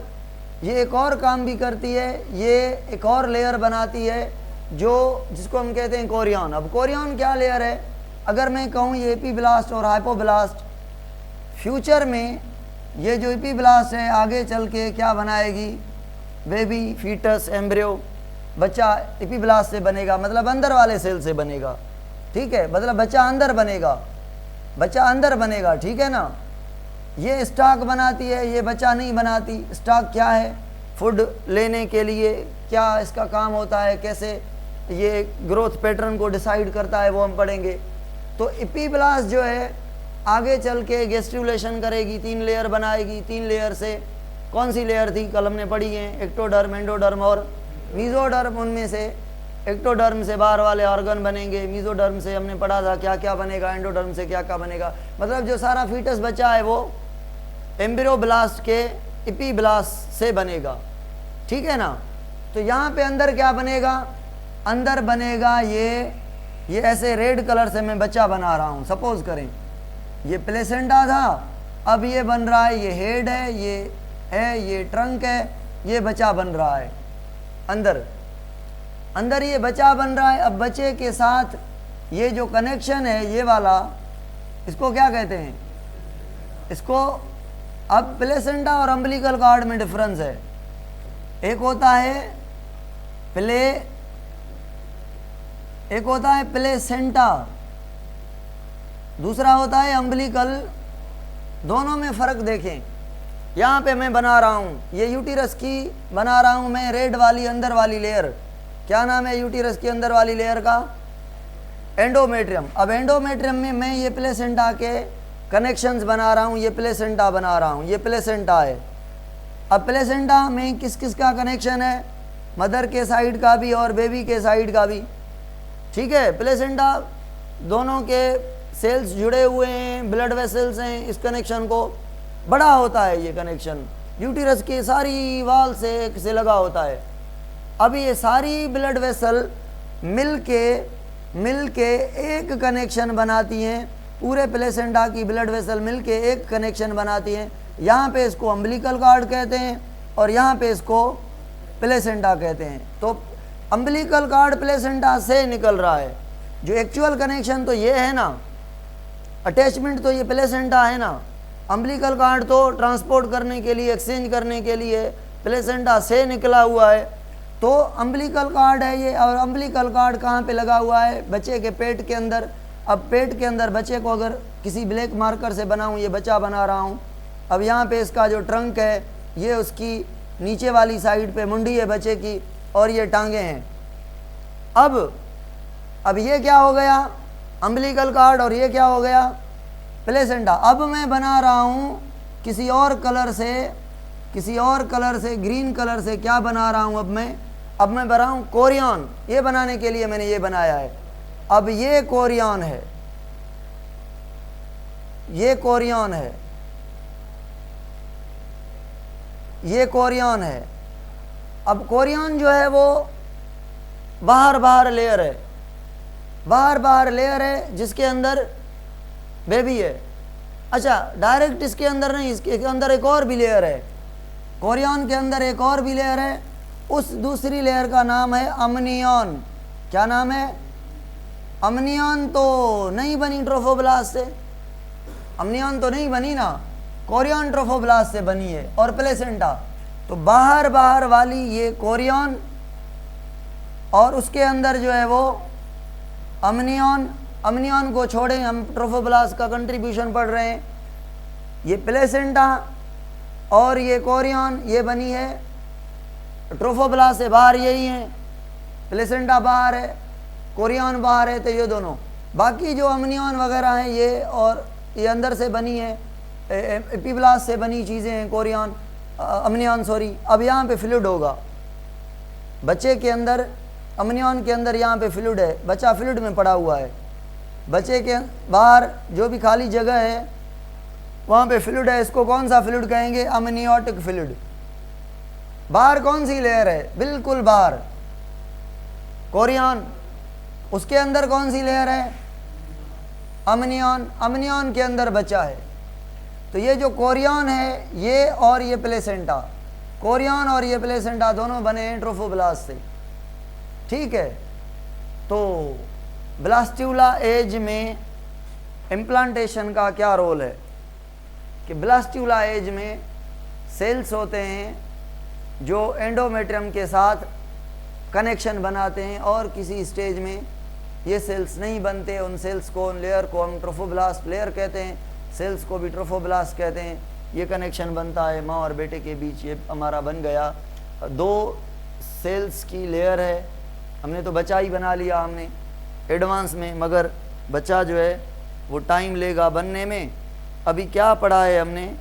ये एक और काम भी करती है, ये एक और लेयर बनाती है जिसको हम कहते हैं कोरियन। अब कोरियन क्या लेयर है? अगर मैं कहूँ ये एपीब्लास्ट और हाइपोब्लास्ट, फ्यूचर में ये जो एपीब्लास्ट है आगे चल के क्या बनाएगी? बेबी, फीटस, एम्ब्रियो, बच्चा एपीब्लास्ट से बनेगा, मतलब अंदर वाले सेल से बनेगा। ठीक है, मतलब बच्चा अंदर बनेगा, बच्चा अंदर बनेगा। ठीक है ना। ये स्टॉक बनाती है, ये बच्चा नहीं बनाती। स्टॉक क्या है? फूड लेने के लिए क्या इसका काम होता है, कैसे ये ग्रोथ पैटर्न को डिसाइड करता है, वो हम पढ़ेंगे। तो एपीब्लास्ट जो है आगे चल के गेस्ट्रुलेशन करेगी, 3 लेयर बनाएगी। 3 लेयर से कौन सी लेयर थी? कल हमने पढ़ी है, एक्टोडर्म, एंडोडर्म और मीजोडर्म। उनमें से एक्टोडर्म से बाहर वाले ऑर्गन बनेंगे, मीजोडर्म से हमने पढ़ा था क्या क्या बनेगा, एंडोडर्म से क्या क्या बनेगा। मतलब जो सारा फीटस बचा है वो एम्ब्रियोब्लास्ट के एपीब्लास्ट से बनेगा। ठीक है ना। तो यहाँ पे अंदर क्या बनेगा? अंदर बनेगा ये ऐसे रेड कलर से मैं बच्चा बना रहा हूँ। सपोज करें ये प्लेसेंटा था, अब ये बन रहा है, ये हेड है, ये ट्रंक है, ये बच्चा बन रहा है। अंदर ये बच्चा बन रहा है। अब बच्चे के साथ ये जो कनेक्शन है ये वाला, इसको क्या कहते हैं? इसको, अब प्लेसेंटा और अम्बिलिकल कॉर्ड में डिफरेंस है। एक होता है प्लेसेंटा, दूसरा होता है अम्बिलिकल। दोनों में फ़र्क देखें। यहाँ पे मैं बना रहा हूँ, ये यूटेरस की बना रहा हूँ मैं, रेड वाली अंदर वाली लेयर। क्या नाम है यूटेरस की अंदर वाली लेयर का? एंडोमेट्रियम। अब एंडोमेट्रियम में मैं ये प्लेसेंटा के कनेक्शंस बना रहा हूँ, ये प्लेसेंटा बना रहा हूँ, ये प्लेसेंटा है। अब प्लेसेंटा में किस किस का कनेक्शन है? मदर के साइड का भी और बेबी के साइड का भी। ठीक है। प्लेसेंटा दोनों के सेल्स जुड़े हुए हैं, ब्लड वेसल्स हैं। इस कनेक्शन को बड़ा होता है, ये कनेक्शन यूटेरस की सारी वाल से लगा होता है। अब ये सारी ब्लड वेसल मिल के एक कनेक्शन बनाती हैं। पूरे प्लेसेंटा की ब्लड वेसल मिल के एक कनेक्शन बनाती हैं। यहाँ पे इसको अम्बिलिकल कॉर्ड कहते हैं और यहाँ पे इसको प्लेसेंटा कहते हैं। तो अम्बिलिकल कॉर्ड प्लेसेंटा से निकल रहा है। जो एक्चुअल कनेक्शन तो ये है ना, अटैचमेंट तो ये प्लेसेंटा है ना। अम्बिलिकल कॉर्ड तो ट्रांसपोर्ट करने के लिए, एक्सचेंज करने के लिए प्लेसेंटा से निकला हुआ है। तो अम्बिलिकल कॉर्ड है ये। और अम्बिलिकल कॉर्ड कहाँ पे लगा हुआ है? बच्चे के पेट के अंदर। अब पेट के अंदर बच्चे को अगर किसी ब्लैक मार्कर से बनाऊँ, ये बच्चा बना रहा हूँ। अब यहाँ पे इसका जो ट्रंक है, ये उसकी नीचे वाली साइड पे मुंडी है बच्चे की, और ये टांगे हैं। अब ये क्या हो गया? Umbilical cord. और ये क्या हो गया? प्लेसेंटा। अब मैं बना रहा हूँ किसी और कलर से, ग्रीन कलर से क्या बना रहा हूँ? अब मैं बना रहा हूँ कोरियन। ये बनाने के लिए मैंने ये बनाया है। अब ये कोरियन है, ये कोरियन है, ये कोरियन है। अब कोरियन जो है वो बाहर लेयर है, बाहर लेयर है जिसके अंदर बेबी है। अच्छा, डायरेक्ट इसके अंदर नहीं, इसके अंदर एक और भी लेयर है। कोरियन के अंदर एक और भी लेयर है। उस दूसरी लेयर का नाम है अमनियन। क्या नाम है? अमनियन तो नहीं बनी ट्रोफोब्लास्ट से, अमनियन तो नहीं बनी ना, कोरियन ट्रोफोब्लास्ट से बनी है। और प्लेसेंटा तो बाहर वाली ये कोरियन, और उसके अंदर जो है वो अमनियन को छोड़ें, हम ट्रोफोब्लास्ट का कंट्रीब्यूशन पढ़ रहे हैं। ये प्लेसेंटा और ये कोरियन, ये बनी है ट्रोफोब्लास्ट से बाहर यही है, प्लेसेंटा बाहर है, कोरियन बाहर है, तो ये दोनों। बाकी जो अमनियन वगैरह हैं ये, और ये अंदर से बनी है, एपीब्लास्ट से बनी चीज़ें हैं, कोरियन अमनियन सॉरी। अब यहाँ पे फ्लूइड होगा बच्चे के अंदर, अमनियन के अंदर यहाँ पे फ्लूइड है, बच्चा फ्लूइड में पड़ा हुआ है। बच्चे के बाहर जो भी खाली जगह है वहाँ पे फ्लूइड है, इसको कौन सा फ्लूइड कहेंगे? अमनियोटिक फ्लूइड। बाहर कौन सी लेयर है? बिल्कुल बाहर कोरियन। उसके अंदर कौन सी लेयर है? अमनियन। अमनियन के अंदर बच्चा है। तो ये जो कोरियन है ये और ये प्लेसेंटा, कोरियन और ये प्लेसेंटा दोनों बने हैं ट्रोफोब्लास्ट से, ठीक है। तो ब्लास्टुला एज में इम्प्लांटेशन का क्या रोल है कि ब्लास्टुला एज में सेल्स होते हैं जो एंडोमेट्रियम के साथ कनेक्शन बनाते हैं, और किसी स्टेज में ये सेल्स नहीं बनते। उन सेल्स को, उन लेयर को हम ट्रोफोब्लास्ट लेयर कहते हैं, सेल्स को भी ट्रोफोब्लास्ट कहते हैं। ये कनेक्शन बनता है माँ और बेटे के बीच, ये हमारा बन गया। दो सेल्स की लेयर है। हमने तो बच्चा ही बना लिया हमने एडवांस में, मगर बच्चा जो है वो टाइम लेगा बनने में। अभी क्या पढ़ा है हमने?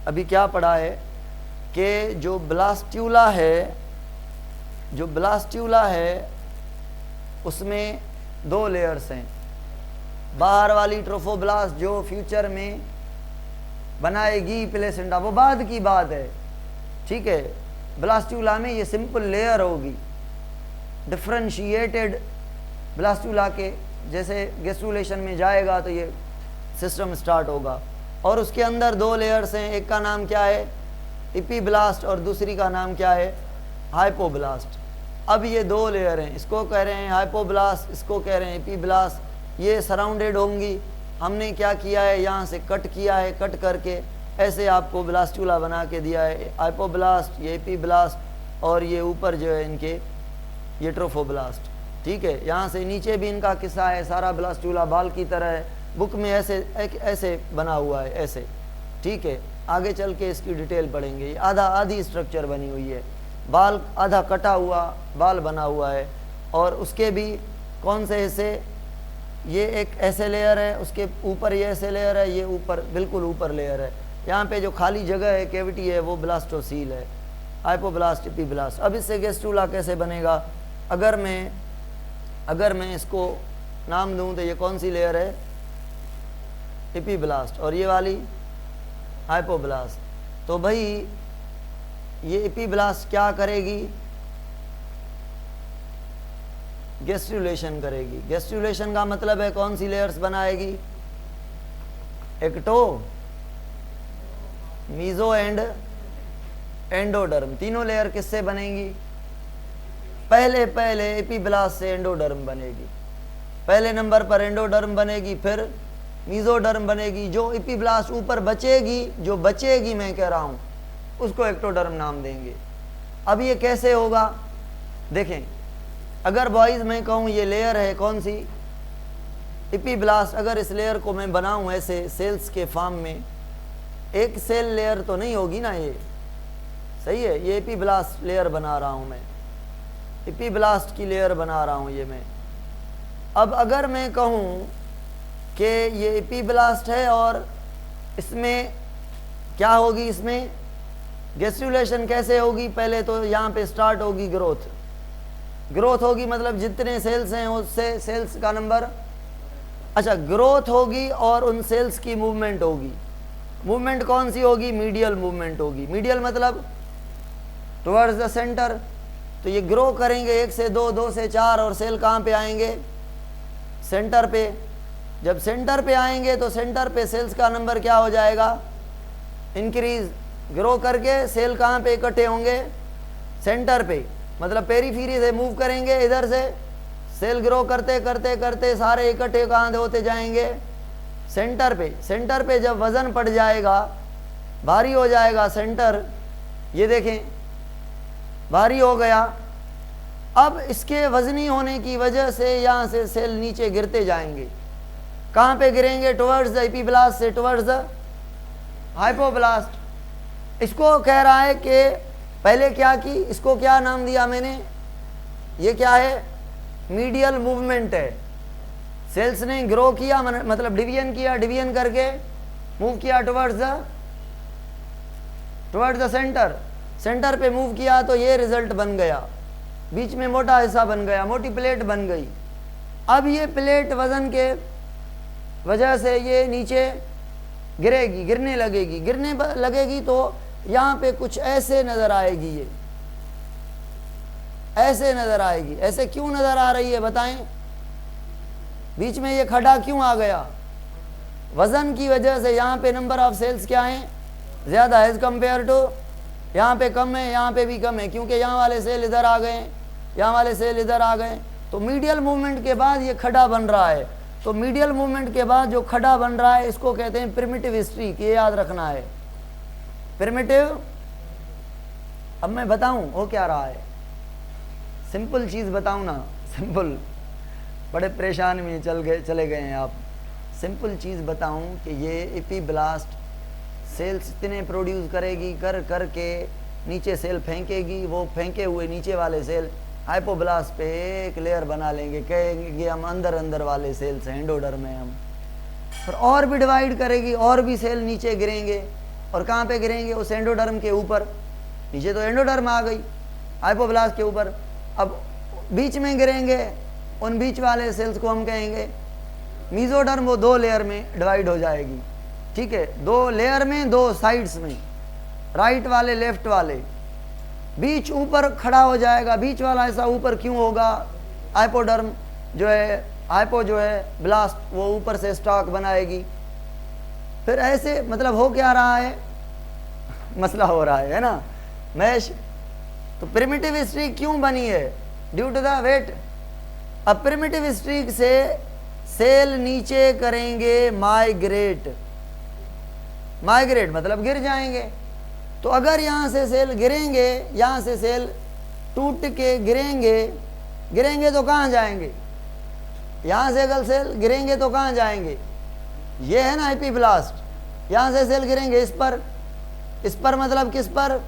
अभी क्या पढ़ा है कि जो ब्लास्टुला है, जो ब्लास्टुला है उसमें दो लेयर्स हैं। बाहर वाली ट्रोफोब्लास्ट जो फ्यूचर में बनाएगी प्लेसेंटा, वो बाद की बात है, ठीक है। ब्लास्टुला में ये सिंपल लेयर होगी, डिफ्रेंशिएटेड ब्लास्टुला के जैसे गेस्टुलेशन में जाएगा तो ये सिस्टम स्टार्ट होगा। और उसके अंदर दो लेयर्स हैं, एक का नाम क्या है? एपीब्लास्ट, और दूसरी का नाम क्या है? हाइपोब्लास्ट। अब ये दो लेयर हैं, इसको कह रहे हैं हाइपोब्लास्ट, इसको कह रहे हैं एपीब्लास्ट। ये सराउंडेड होंगी। हमने क्या किया है, यहाँ से कट किया है, कट करके ऐसे आपको ब्लास्टुला बना के दिया है। हाइपोब्लास्ट, ये एपीब्लास्ट, और ये ऊपर जो है इनके ये ट्रोफोब्लास्ट, ठीक है। यहाँ से नीचे भी इनका किस्सा है, सारा ब्लास्टुला बाल की तरह है, बुक में ऐसे बना हुआ है, ऐसे, ठीक है। आगे चल के इसकी डिटेल पढ़ेंगे। आधी स्ट्रक्चर बनी हुई है, बाल आधा कटा हुआ बाल बना हुआ है। और उसके भी कौन से हिस्से? ये एक ऐसे लेयर है, उसके ऊपर ये ऐसे लेयर है, ये ऊपर बिल्कुल ऊपर लेयर है। यहाँ पे जो खाली जगह है, कैविटी है, वो ब्लास्टोसील है, हाइपोब्लास्ट, एपीब्लास्ट। अब इससे गेस्टुला कैसे बनेगा? अगर मैं इसको नाम दूं तो ये कौन सी लेयर है? एपीब्लास्ट, और ये वाली हाइपोब्लास्ट। तो भाई ये एपीब्लास्ट क्या करेगी? गेस्टुलेशन करेगी। गेस्टुलेशन का मतलब है कौन सी लेयर्स बनाएगी? Ecto, meso and endoderm. तीनों लेयर किससे बनेंगी? पहले एपीब्लास्ट से एंडोडर्म बनेगी। पहले नंबर पर एंडोडर्म बनेगी, फिर मीजोडर्म बनेगी। जो एपीब्लास्ट ऊपर बचेगी, जो बचेगी मैं कह रहा हूँ, उसको एक्टोडर्म नाम देंगे। अब ये कैसे होगा? देखें, अगर बॉयज़ मैं कहूँ ये लेयर है कौन सी? एपीब्लास्ट। अगर इस लेयर को मैं बनाऊँ ऐसे सेल्स के फॉर्म में, एक सेल लेयर तो नहीं होगी ना, ये सही है। ये एपीब्लास्ट लेयर बना रहा हूँ मैं, एपीब्लास्ट की लेयर बना रहा हूँ ये मैं। अब अगर मैं कहूँ कि ये एपीब्लास्ट है और इसमें क्या होगी? इसमें गेस्टुलेशन कैसे होगी? पहले तो यहाँ पे स्टार्ट होगी ग्रोथ होगी, मतलब जितने सेल्स हैं उससे सेल्स का नंबर, अच्छा ग्रोथ होगी, और उन सेल्स की मूवमेंट होगी। मूवमेंट कौन सी होगी? मीडियल मूवमेंट होगी। मीडियल मतलब टुवर्ड्स द सेंटर। तो ये ग्रो करेंगे 1 से 2, 2 से 4, और सेल कहाँ पे आएंगे? सेंटर पे। जब सेंटर पे आएंगे तो सेंटर पे सेल्स का नंबर क्या हो जाएगा? इंक्रीज। ग्रो करके सेल कहाँ पे इकट्ठे होंगे? सेंटर पे, मतलब पेरीफेरी से मूव करेंगे इधर से। सेल ग्रो करते करते करते सारे इकट्ठे कहाँ होते जाएंगे? सेंटर पे। सेंटर पे जब वजन पड़ जाएगा, भारी हो जाएगा सेंटर, ये देखें भारी हो गया। अब इसके वजनी होने की वजह से यहाँ से सेल नीचे गिरते जाएंगे। कहाँ पे गिरेंगे? टुवर्ड्स द एपीब्लास्ट से टुवर्ड्स द हाइपोब्लास्ट। इसको कह रहा है कि पहले क्या की, इसको क्या नाम दिया मैंने, ये क्या है, मीडियल मूवमेंट है। सेल्स ने ग्रो किया, मतलब डिवीजन किया, डिवीजन करके मूव किया टुवर्ड्स द सेंटर, सेंटर पे मूव किया तो ये रिजल्ट बन गया, बीच में मोटा हिस्सा बन गया, मोटी प्लेट बन गई। अब ये प्लेट वजन के वजह से ये नीचे गिरेगी, गिरने लगेगी तो यहाँ पे कुछ ऐसे नजर आएगी, ये ऐसे नजर आएगी। ऐसे क्यों नजर आ रही है बताएं? बीच में ये खड़ा क्यों आ गया? वजन की वजह से। यहाँ पे नंबर ऑफ सेल्स क्या है, ज्यादा एज कंपेयर टू, यहाँ पे कम है, यहाँ पे भी कम है, क्योंकि यहाँ वाले सेल इधर आ गए, यहाँ वाले सेल इधर आ गए। तो मीडियल मूवमेंट के बाद ये खड़ा बन रहा है। तो मीडियल मूवमेंट के बाद जो खड़ा बन रहा है इसको कहते हैं प्रिमिटिव स्ट्रीक, ये याद रखना है, प्रिमिटिव। अब मैं बताऊं हो क्या रहा है, सिंपल चीज बताऊं ना, सिंपल, बड़े परेशान में चले गए हैं आप। सिंपल चीज बताऊं कि ये एपीब्लास्ट सेल्स इतने प्रोड्यूस करेगी, कर के नीचे सेल फेंकेगी, वो फेंके हुए नीचे वाले सेल हाइपोब्लास्ट पे एक लेयर बना लेंगे, कहेंगे हम अंदर वाले सेल्स हैं, एंडोडर्म में हम, और भी डिवाइड करेगी, और भी सेल नीचे गिरेंगे। और कहाँ पे गिरेंगे? उस एंडोडर्म के ऊपर। नीचे तो एंडोडर्म आ गई, हाइपोब्लास्ट के ऊपर। अब बीच में गिरेंगे, उन बीच वाले सेल्स को हम कहेंगे मीजोडर्म। वो 2 लेयर में डिवाइड हो जाएगी, ठीक है, 2 लेयर में, 2 साइड्स में, राइट वाले लेफ्ट वाले। बीच ऊपर खड़ा हो जाएगा, बीच वाला ऐसा ऊपर क्यों होगा? हाइपोडर्म जो है, हाइपो जो है ब्लास्ट, वो ऊपर से स्टॉक बनाएगी। फिर ऐसे मतलब हो क्या रहा है, मसला हो रहा है ना मैश। तो प्रिमिटिव स्ट्रीक क्यों बनी है? Due to the weight. अब प्रिमिटिव स्ट्रीक से सेल नीचे करेंगे माइग्रेट, माइग्रेट मतलब गिर जाएंगे। तो अगर यहाँ से सेल गिरेंगे, यहाँ से सेल टूट के गिरेंगे तो कहाँ जाएंगे? यहाँ से अगर सेल गिरेंगे तो कहाँ जाएंगे? ये है ना एपीब्लास्ट, यहाँ से सेल गिरेंगे इस पर मतलब किस पर?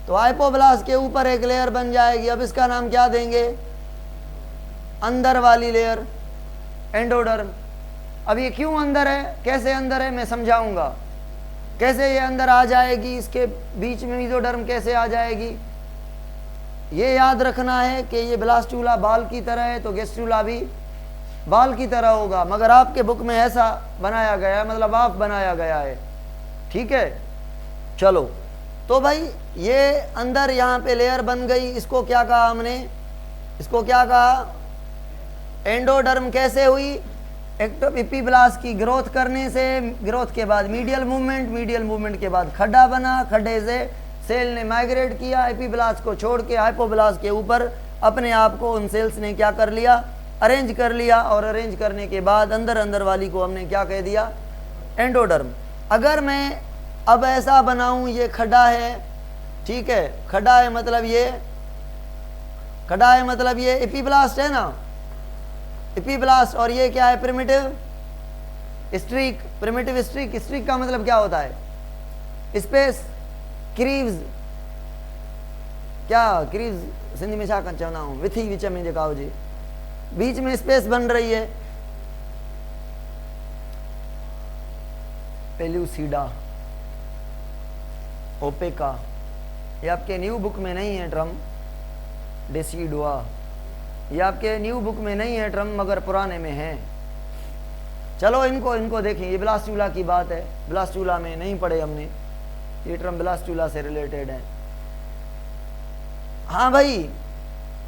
तो हाइपोब्लास्ट के ऊपर एक लेयर बन जाएगी। अब इसका नाम क्या देंगे? अंदर वाली लेयर, एंडोडर्म। अब ये क्यों अंदर है, कैसे अंदर है, मैं समझाऊंगा कैसे ये अंदर आ जाएगी, इसके बीच में मीजोडर्म कैसे आ जाएगी। ये याद रखना है कि ये ब्लास्टुला बाल की तरह है तो गेस्ट्रुला भी बाल की तरह होगा, मगर आपके बुक में ऐसा बनाया गया है, मतलब आप बनाया गया है, ठीक है। चलो तो भाई ये अंदर यहाँ पे लेयर बन गई, इसको क्या कहा हमने? इसको क्या कहा? एंडोडर्म। कैसे हुई? एपीब्लास्ट की ग्रोथ करने से, ग्रोथ के बाद मीडियल मूवमेंट के बाद खड्डा बना, खड्डे से सेल ने माइग्रेट किया, एपीब्लास्ट को छोड़ के हाइपोब्लास्ट के ऊपर अपने आप को उन सेल्स ने क्या कर लिया? अरेंज कर लिया। और अरेंज करने के बाद अंदर वाली को हमने क्या कह दिया? एंडोडर्म। अगर मैं अब ऐसा बनाऊं, ये खड्डा है, ठीक है, खड्डा है मतलब ये एपीब्लास्ट है ना, एपीब्लास्ट। और ये क्या है? Primitive streak. प्रिमिटिव स्ट्रीक का मतलब क्या होता है? स्पेस क्रीव्स। क्या क्रीव्स सिंधी में छा चवंदा हूँ? विथी विच में जेका हुजे, बीच में स्पेस बन रही है। पेल्यूसिडा, ओपेका, ये आपके न्यू बुक में नहीं है टर्म। डेसिडुआ, ये आपके न्यू बुक में नहीं है टर्म, मगर पुराने में है। चलो इनको देखें, ये ब्लास्टुला की बात है, ब्लास्टुला में नहीं पढ़े हमने, ये टर्म ब्लास्टुला से रिलेटेड है। हाँ भाई,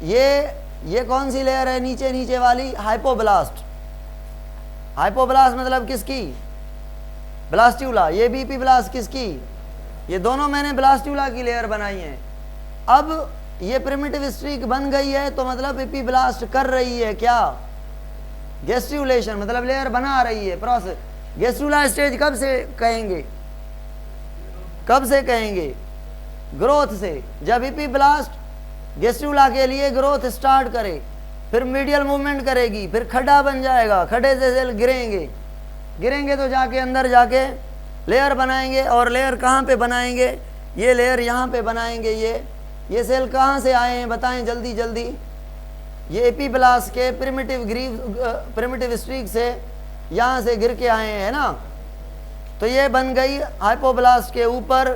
ये कौन सी लेयर है? नीचे वाली हाइपोब्लास्ट। हाइपोब्लास्ट मतलब किसकी? ब्लास्टुला। ये भी एपीब्लास्ट किसकी? ये दोनों मैंने ब्लास्टुला की लेयर बनाई है। अब ये प्रिमिटिव स्ट्रीक बन गई है तो मतलब एपीब्लास्ट कर रही है क्या? गेस्ट्रुलेशन, मतलब लेयर बना रही है, प्रोसेस। गेस्ट्रुला स्टेज कब से कहेंगे? ग्रोथ से। जब एपीब्लास्ट गेस्ट्रुला के लिए ग्रोथ स्टार्ट करे, फिर मीडियल मूवमेंट करेगी, फिर खड्डा बन जाएगा, खड्डे से सेल गिरेंगे तो जाके अंदर जाके लेयर बनाएंगे। और लेयर कहाँ पे बनाएंगे? ये लेयर यहाँ पे बनाएंगे। ये सेल कहाँ से आए हैं बताएं जल्दी जल्दी। ये एपीब्लास्ट के प्रिमिटिव स्ट्रीक से यहाँ से गिर के आए हैं ना। तो ये बन गई हाइपोब्लास्ट के ऊपर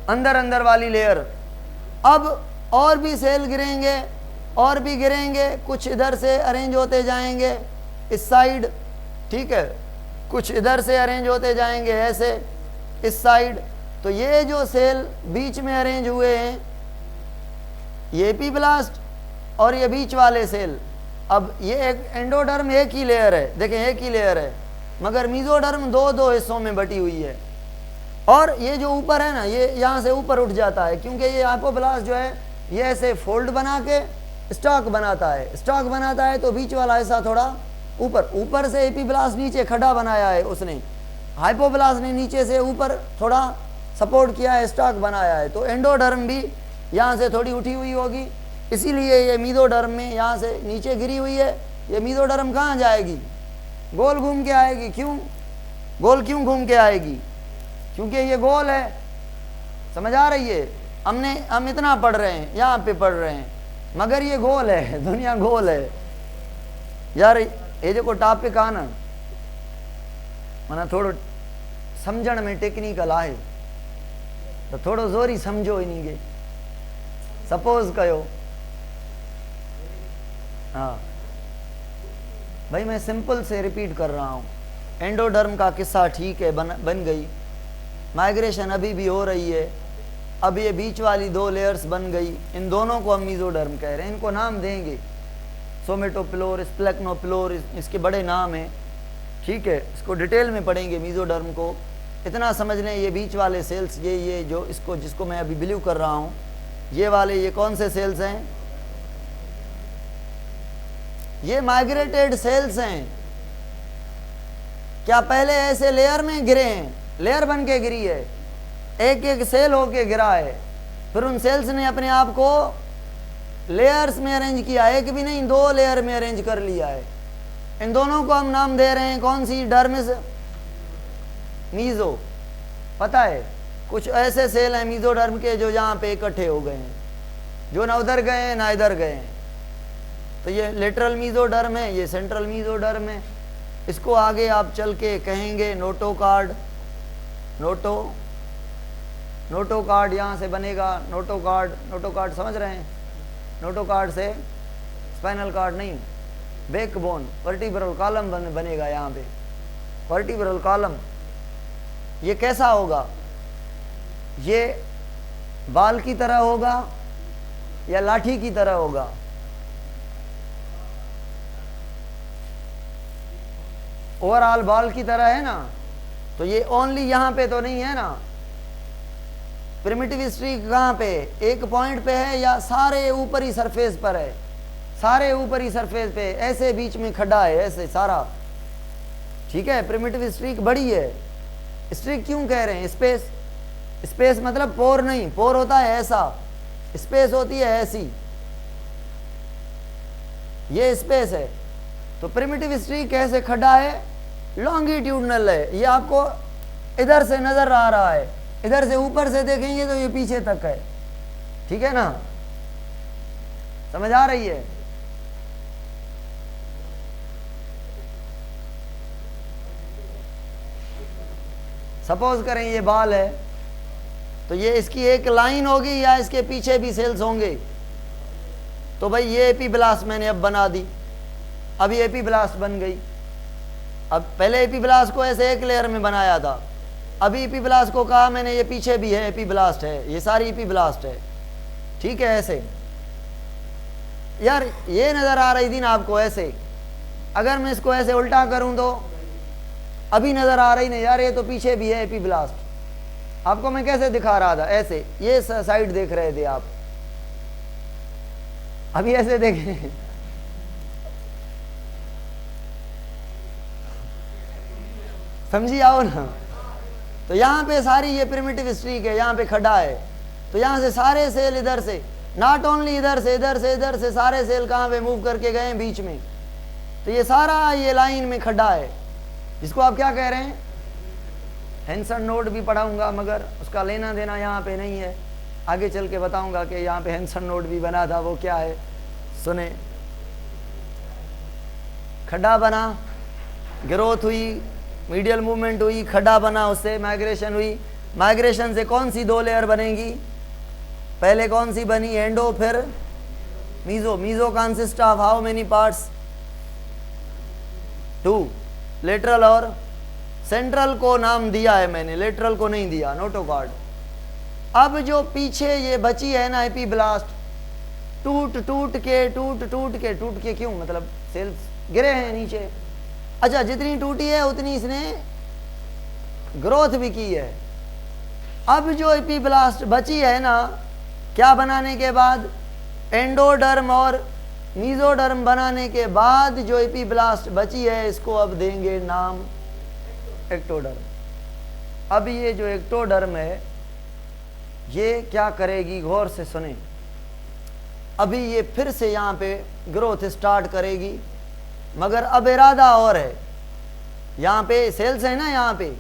अंदर वाली लेयर। अब और भी सेल गिरेंगे और भी गिरेंगे, कुछ इधर से अरेंज होते जाएंगे इस साइड, ठीक है, कुछ इधर से अरेंज होते जाएंगे ऐसे इस साइड। तो ये जो सेल बीच में अरेंज हुए हैं ये एपीब्लास्ट और ये बीच वाले सेल। अब ये एक एंडोडर्म एक ही लेयर है, देखें एक ही लेयर है, मगर मीजोडर्म दो हिस्सों में बटी हुई है। और ये जो ऊपर है ना ये यहाँ से ऊपर उठ जाता है, क्योंकि ये हाइपोब्लास्ट जो है ये ऐसे फोल्ड बना के स्टॉक बनाता है। स्टॉक बनाता है तो बीच वाला ऐसा थोड़ा ऊपर से एपीब्लास्ट नीचे खड्डा बनाया है उसने, हाइपोब्लास्ट ने नीचे से ऊपर थोड़ा सपोर्ट किया है, स्टॉक बनाया है। तो एंडोडर्म भी यहाँ से थोड़ी उठी हुई होगी, इसीलिए ये मीजोडर्म में यहाँ से नीचे गिरी हुई है। ये मीजोडर्म कहाँ जाएगी? गोल घूम के आएगी। क्यों गोल क्यों घूम के आएगी? क्योंकि ये गोल है, समझ आ रही है? हम इतना पढ़ रहे हैं, यहाँ पे पढ़ रहे हैं, मगर ये गोल है, दुनिया गोल है यार। ये जो टॉपिक आ ना मना थोड़ो समझण में टेक्निकल आहे, तो थोड़ो जोरी समझो इन्हीं के। सपोज कयो, हाँ भाई मैं सिंपल से रिपीट कर रहा हूँ, एंडोडर्म का किस्सा ठीक है, बन गई, माइग्रेशन अभी भी हो रही है। अब ये बीच वाली दो लेयर्स बन गई, इन दोनों को हम मीजोडर्म कह रहे हैं। इनको नाम देंगे सोमेटोपिलोर, स्प्लेक्नोपिलोर, इसके बड़े नाम हैं, ठीक है, इसको डिटेल में पढ़ेंगे मीजोडर्म को। इतना समझ लें ये बीच वाले सेल्स, ये जो जिसको मैं अभी बिलीव कर रहा हूँ, ये वाले ये कौन से सेल्स हैं? ये माइग्रेटेड सेल्स हैं। क्या पहले ऐसे लेयर में गिरे हैं? लेयर बन के गिरी है, एक एक सेल होके गिरा है, फिर उन सेल्स ने अपने आप को लेयर्स में अरेंज किया, एक भी नहीं दो लेयर में अरेंज कर लिया है। इन दोनों को हम नाम दे रहे हैं कौन सी? Dermis, meso. पता है कुछ ऐसे सेल हैं मीजोडर्म के जो यहाँ पे इकट्ठे हो गए हैं, जो ना उधर गए हैं ना इधर गए हैं। तो ये लेटरल मीजोडर्म है, ये सेंट्रल मीजोडर्म है। इसको आगे आप चल के कहेंगे नोटोकार्ड। नोटोकार्ड यहाँ से बनेगा, नोटोकार्ड समझ रहे हैं? नोटोकार्ड से स्पाइनल कार्ड नहीं, बैकबोन, वर्टिब्रल कॉलम बनेगा यहाँ पे, वर्टिब्रल कॉलम। ये कैसा होगा? ये बाल की तरह होगा या लाठी की तरह होगा? ओवरऑल बॉल की तरह है ना। तो ये ओनली यहाँ पे तो नहीं है ना, प्रिमिटिव स्ट्रीक कहाँ पे? एक पॉइंट पे है या सारे ऊपरी सरफेस पर है? सारे ऊपरी सरफेस पे, ऐसे बीच में खड्डा है, ऐसे सारा, ठीक है। प्रिमिटिव स्ट्रीक बड़ी है। स्ट्रीक क्यों कह रहे हैं? स्पेस मतलब पोर नहीं, पोर होता है ऐसा, स्पेस होती है ऐसी, ये स्पेस है। तो प्रिमिटिव स्ट्रीक कैसे खड्डा है? लॉन्गिट्यूडनल है। ये आपको इधर से नजर आ रहा है, इधर से ऊपर से देखेंगे तो ये पीछे तक है, ठीक है ना? समझ आ रही है? सपोज करें ये बाल है, तो ये इसकी एक लाइन होगी या इसके पीछे भी सेल्स होंगे। तो भाई ये एपीब्लास्ट मैंने अब बना दी, अभी एपीब्लास्ट बन गई। अब पहले एपीब्लास्ट को ऐसे एक लेयर में बनाया था, अभी एपीब्लास्ट को कहा मैंने ये पीछे भी है एपीब्लास्ट है, ये सारी एपीब्लास्ट है, ठीक है। ऐसे यार ये नजर आ रही थी ना आपको ऐसे, अगर मैं इसको ऐसे उल्टा करूं तो अभी नजर आ रही नहीं यार, ये तो पीछे भी है एपीब्लास्ट। आपको मैं कैसे दिखा रहा था? ऐसे, ये साइड देख रहे थे आप, अभी ऐसे देखें, समझी आओ ना। तो यहाँ पे सारी ये प्रिमिटिव स्ट्रीक है, यहाँ पे खड्डा है, तो यहाँ से सारे सेल इधर से, नॉट ओनली इधर से सारे सेल कहाँ पे मूव करके गए हैं? बीच में। तो ये सारा ये लाइन में खड्डा है, जिसको आप क्या कह रहे हैं? हेंसन नोड भी पढ़ाऊंगा, मगर उसका लेना देना यहाँ पे नहीं है। आगे चल के बताऊंगा कि यहाँ पे हेंसन नोड भी बना था, वो क्या है सुने। खड्डा बना, ग्रोथ हुई, मीडियल मूवमेंट हुई, खड्डा बना, उससे माइग्रेशन हुई। माइग्रेशन से कौन सी 2 लेयर बनेगी? पहले कौन सी बनी? एंडो, फिर meso. Meso consist of how many parts? 2। Lateral और सेंट्रल को नाम दिया है मैंने, लेटरल को नहीं दिया, नोटोकॉर्ड। अब जो पीछे ये बची है ना एपीब्लास्ट, टूट के क्यों, मतलब सेल्स गिरे हैं नीचे। अच्छा, जितनी टूटी है उतनी इसने ग्रोथ भी की है। अब जो एपीब्लास्ट बची है ना, क्या बनाने के बाद? एंडोडर्म और मीजोडर्म बनाने के बाद जो एपीब्लास्ट बची है, इसको अब देंगे नाम एक्टोडर्म। अब ये जो एक्टोडर्म है, ये क्या करेगी? गौर से सुने। अभी ये फिर से यहाँ पे ग्रोथ स्टार्ट करेगी, मगर अब इरादा और है। यहाँ पे सेल्स है ना, यहाँ पे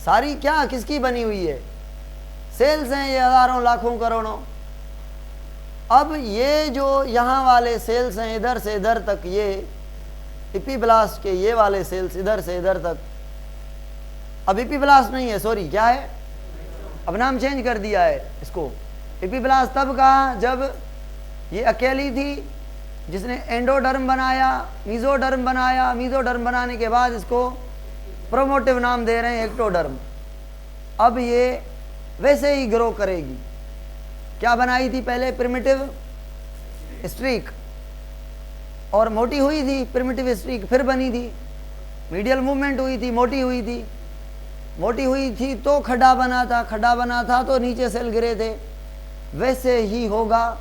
सारी क्या किसकी बनी हुई है? सेल्स हैं, ये हजारों लाखों करोड़ों। अब ये जो यहाँ वाले सेल्स हैं, इधर से इधर तक, ये एपीब्लास्ट के ये वाले सेल्स इधर से इधर तक, अब एपीब्लास्ट नहीं है, सॉरी, क्या है? अब नाम चेंज कर दिया है इसको। एपीब्लास्ट तब कहा जब ये अकेली थी, जिसने एंडोडर्म बनाया, मीजोडर्म बनाया, मीजोडर्म बनाने के बाद इसको प्रोमोटिव नाम दे रहे हैं एक्टोडर्म। अब ये वैसे ही ग्रो करेगी। क्या बनाई थी पहले? प्रिमिटिव स्ट्रीक, और मोटी हुई थी प्रिमिटिव स्ट्रीक, फिर बनी थी, मीडियल मूवमेंट हुई थी, मोटी हुई थी। मोटी हुई थी तो खड्डा बना था, खड्डा बना था तो नीचे सेल गिरे थे। वैसे ही होगा,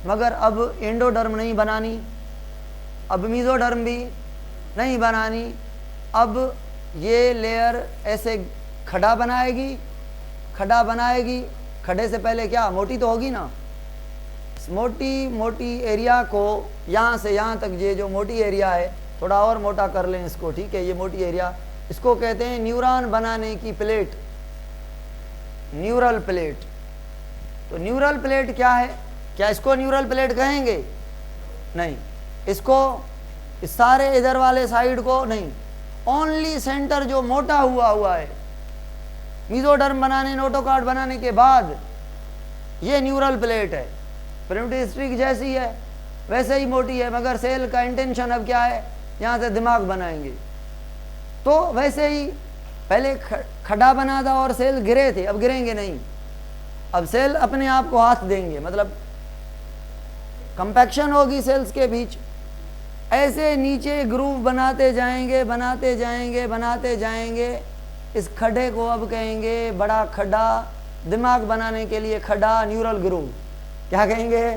मगर अब एंडोडर्म नहीं बनानी, अब मीजोडर्म भी नहीं बनानी। अब ये लेयर ऐसे खड्डा बनाएगी, खड्डा बनाएगी। खड्डे से पहले क्या? मोटी तो होगी ना। मोटी एरिया को यहाँ से यहाँ तक, ये जो मोटी एरिया है, थोड़ा और मोटा कर लें इसको, ठीक है? ये मोटी एरिया, इसको कहते हैं न्यूरॉन बनाने की प्लेट, न्यूरल प्लेट। तो न्यूरल प्लेट क्या है? क्या इसको न्यूरल प्लेट कहेंगे? नहीं, इसको इस सारे इधर वाले साइड को नहीं, ओनली सेंटर जो मोटा हुआ है। मीजोडर्म बनाने, नोटोकॉर्ड बनाने के बाद ये न्यूरल प्लेट है, प्रिमिटिव स्ट्रिक जैसी है, वैसे ही मोटी है, मगर सेल का इंटेंशन अब क्या है? यहाँ से दिमाग बनाएंगे। तो वैसे ही पहले खड्डा बना था और सेल गिरे थे, अब गिरेंगे नहीं। अब सेल अपने आप को हाथ देंगे, मतलब कंपैक्शन होगी सेल्स के बीच। ऐसे नीचे ग्रूव बनाते जाएंगे, बनाते जाएंगे, बनाते जाएंगे। इस खड्डे को अब कहेंगे बड़ा खड्डा, दिमाग बनाने के लिए खड्डा, न्यूरल ग्रूव। क्या कहेंगे?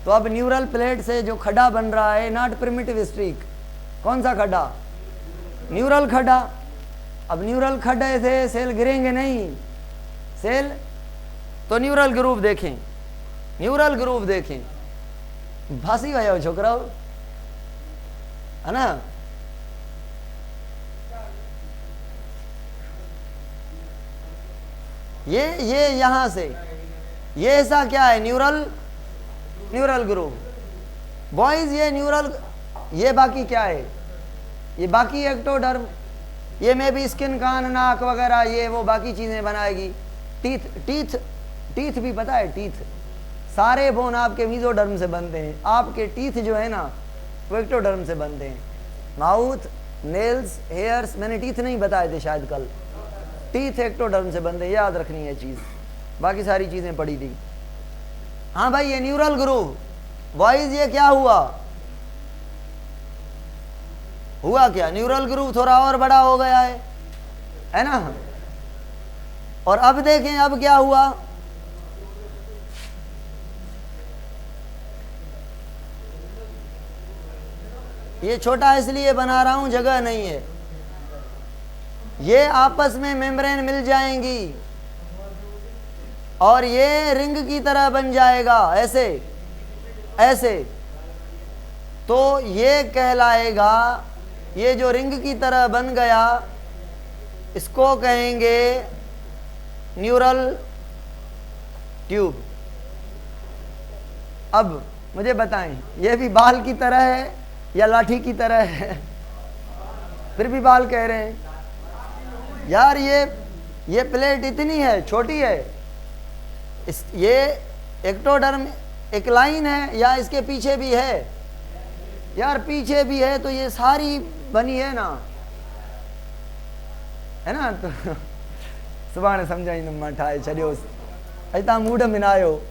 तो अब न्यूरल प्लेट से जो खड्डा बन रहा है, नॉट प्रिमिटिव स्ट्रीक, कौन सा खड्डा? न्यूरल खड्डा। अब न्यूरल खड्डे से सेल गिरेंगे नहीं, सेल तो न्यूरल ग्रूव देखें, न्यूरल ग्रूव देखें। भासी भयो छोकराओ, है ना? ये यहां से ये ऐसा क्या है? Neural groove. बॉयज ये न्यूरल, ये बाकी क्या है? ये बाकी एक्टोडर्म, ये में भी स्किन, कान, नाक वगैरह, ये वो बाकी चीजें बनाएगी। टीथ भी पता है? टीथ, सारे बोन आपके मीजोडर्म से बनते हैं। आपके टीथ जो है ना, वो एक्टोडर्म से बनते हैं। माउथ, नेल्स, हेयर्स, मैंने टीथ नहीं बताए थे शायद कल। टीथ एक्टोडर्म से बनते हैं, याद रखनी है चीज। बाकी सारी चीजें पड़ी थी। हाँ भाई, ये न्यूरल ग्रूव। बॉयज ये क्या हुआ क्या? न्यूरल ग्रूव थोड़ा और बड़ा हो गया है ना? और अब देखें अब क्या हुआ। ये छोटा इसलिए बना रहा हूं, जगह नहीं है। ये आपस में मेम्ब्रेन मिल जाएंगी और ये रिंग की तरह बन जाएगा, ऐसे। तो ये कहलाएगा, ये जो रिंग की तरह बन गया, इसको कहेंगे न्यूरल ट्यूब। अब मुझे बताएं, ये भी बाल की तरह है या लाठी की तरह है? फिर भी बाल कह रहे हैं यार। ये प्लेट इतनी है, छोटी है, ये एक्टोडर्म एक लाइन है या इसके पीछे भी है? यार पीछे भी है तो ये सारी बनी है ना, है ना? तो सुभाणे समझाई न मां ठाहे छॾियोसि। अॼु तव्हां मूड में न आहियो।